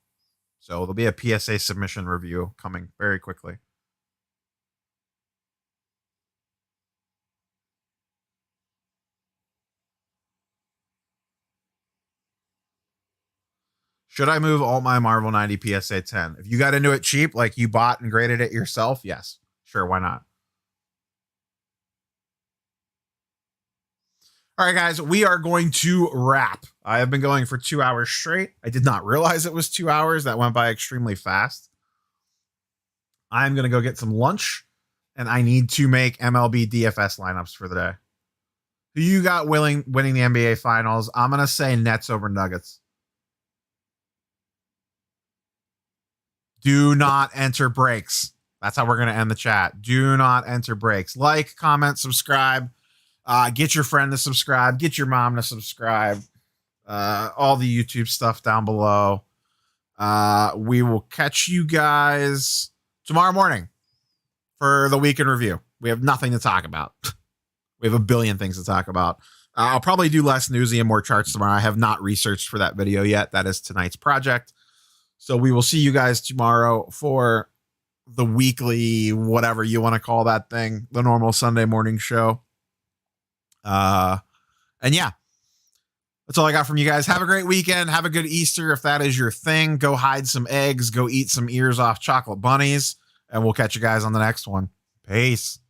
A: So there'll be a PSA submission review coming very quickly. Should I move all my Marvel 90 PSA 10? If you got into it cheap, like you bought and graded it yourself, yes. Sure, why not? All right, guys, we are going to wrap. I have been going for 2 hours straight. I did not realize it was 2 hours. That went by extremely fast. I'm going to go get some lunch, and I need to make MLB DFS lineups for the day. Who you got winning the NBA Finals? I'm going to say Nets over Nuggets. Do not enter breaks. That's how we're going to end the chat. Do not enter breaks. Like, comment, subscribe. Get your friend to subscribe. Get your mom to subscribe. All the YouTube stuff down below. We will catch you guys tomorrow morning for the week in review. We have nothing to talk about. We have a billion things to talk about. I'll probably do less newsy and more charts tomorrow. I have not researched for that video yet. That is tonight's project. So we will see you guys tomorrow for the weekly, whatever you want to call that thing, the normal Sunday morning show. And yeah, that's all I got from you guys. Have a great weekend. Have a good Easter. If that is your thing, go hide some eggs, go eat some ears off chocolate bunnies, and we'll catch you guys on the next one. Peace.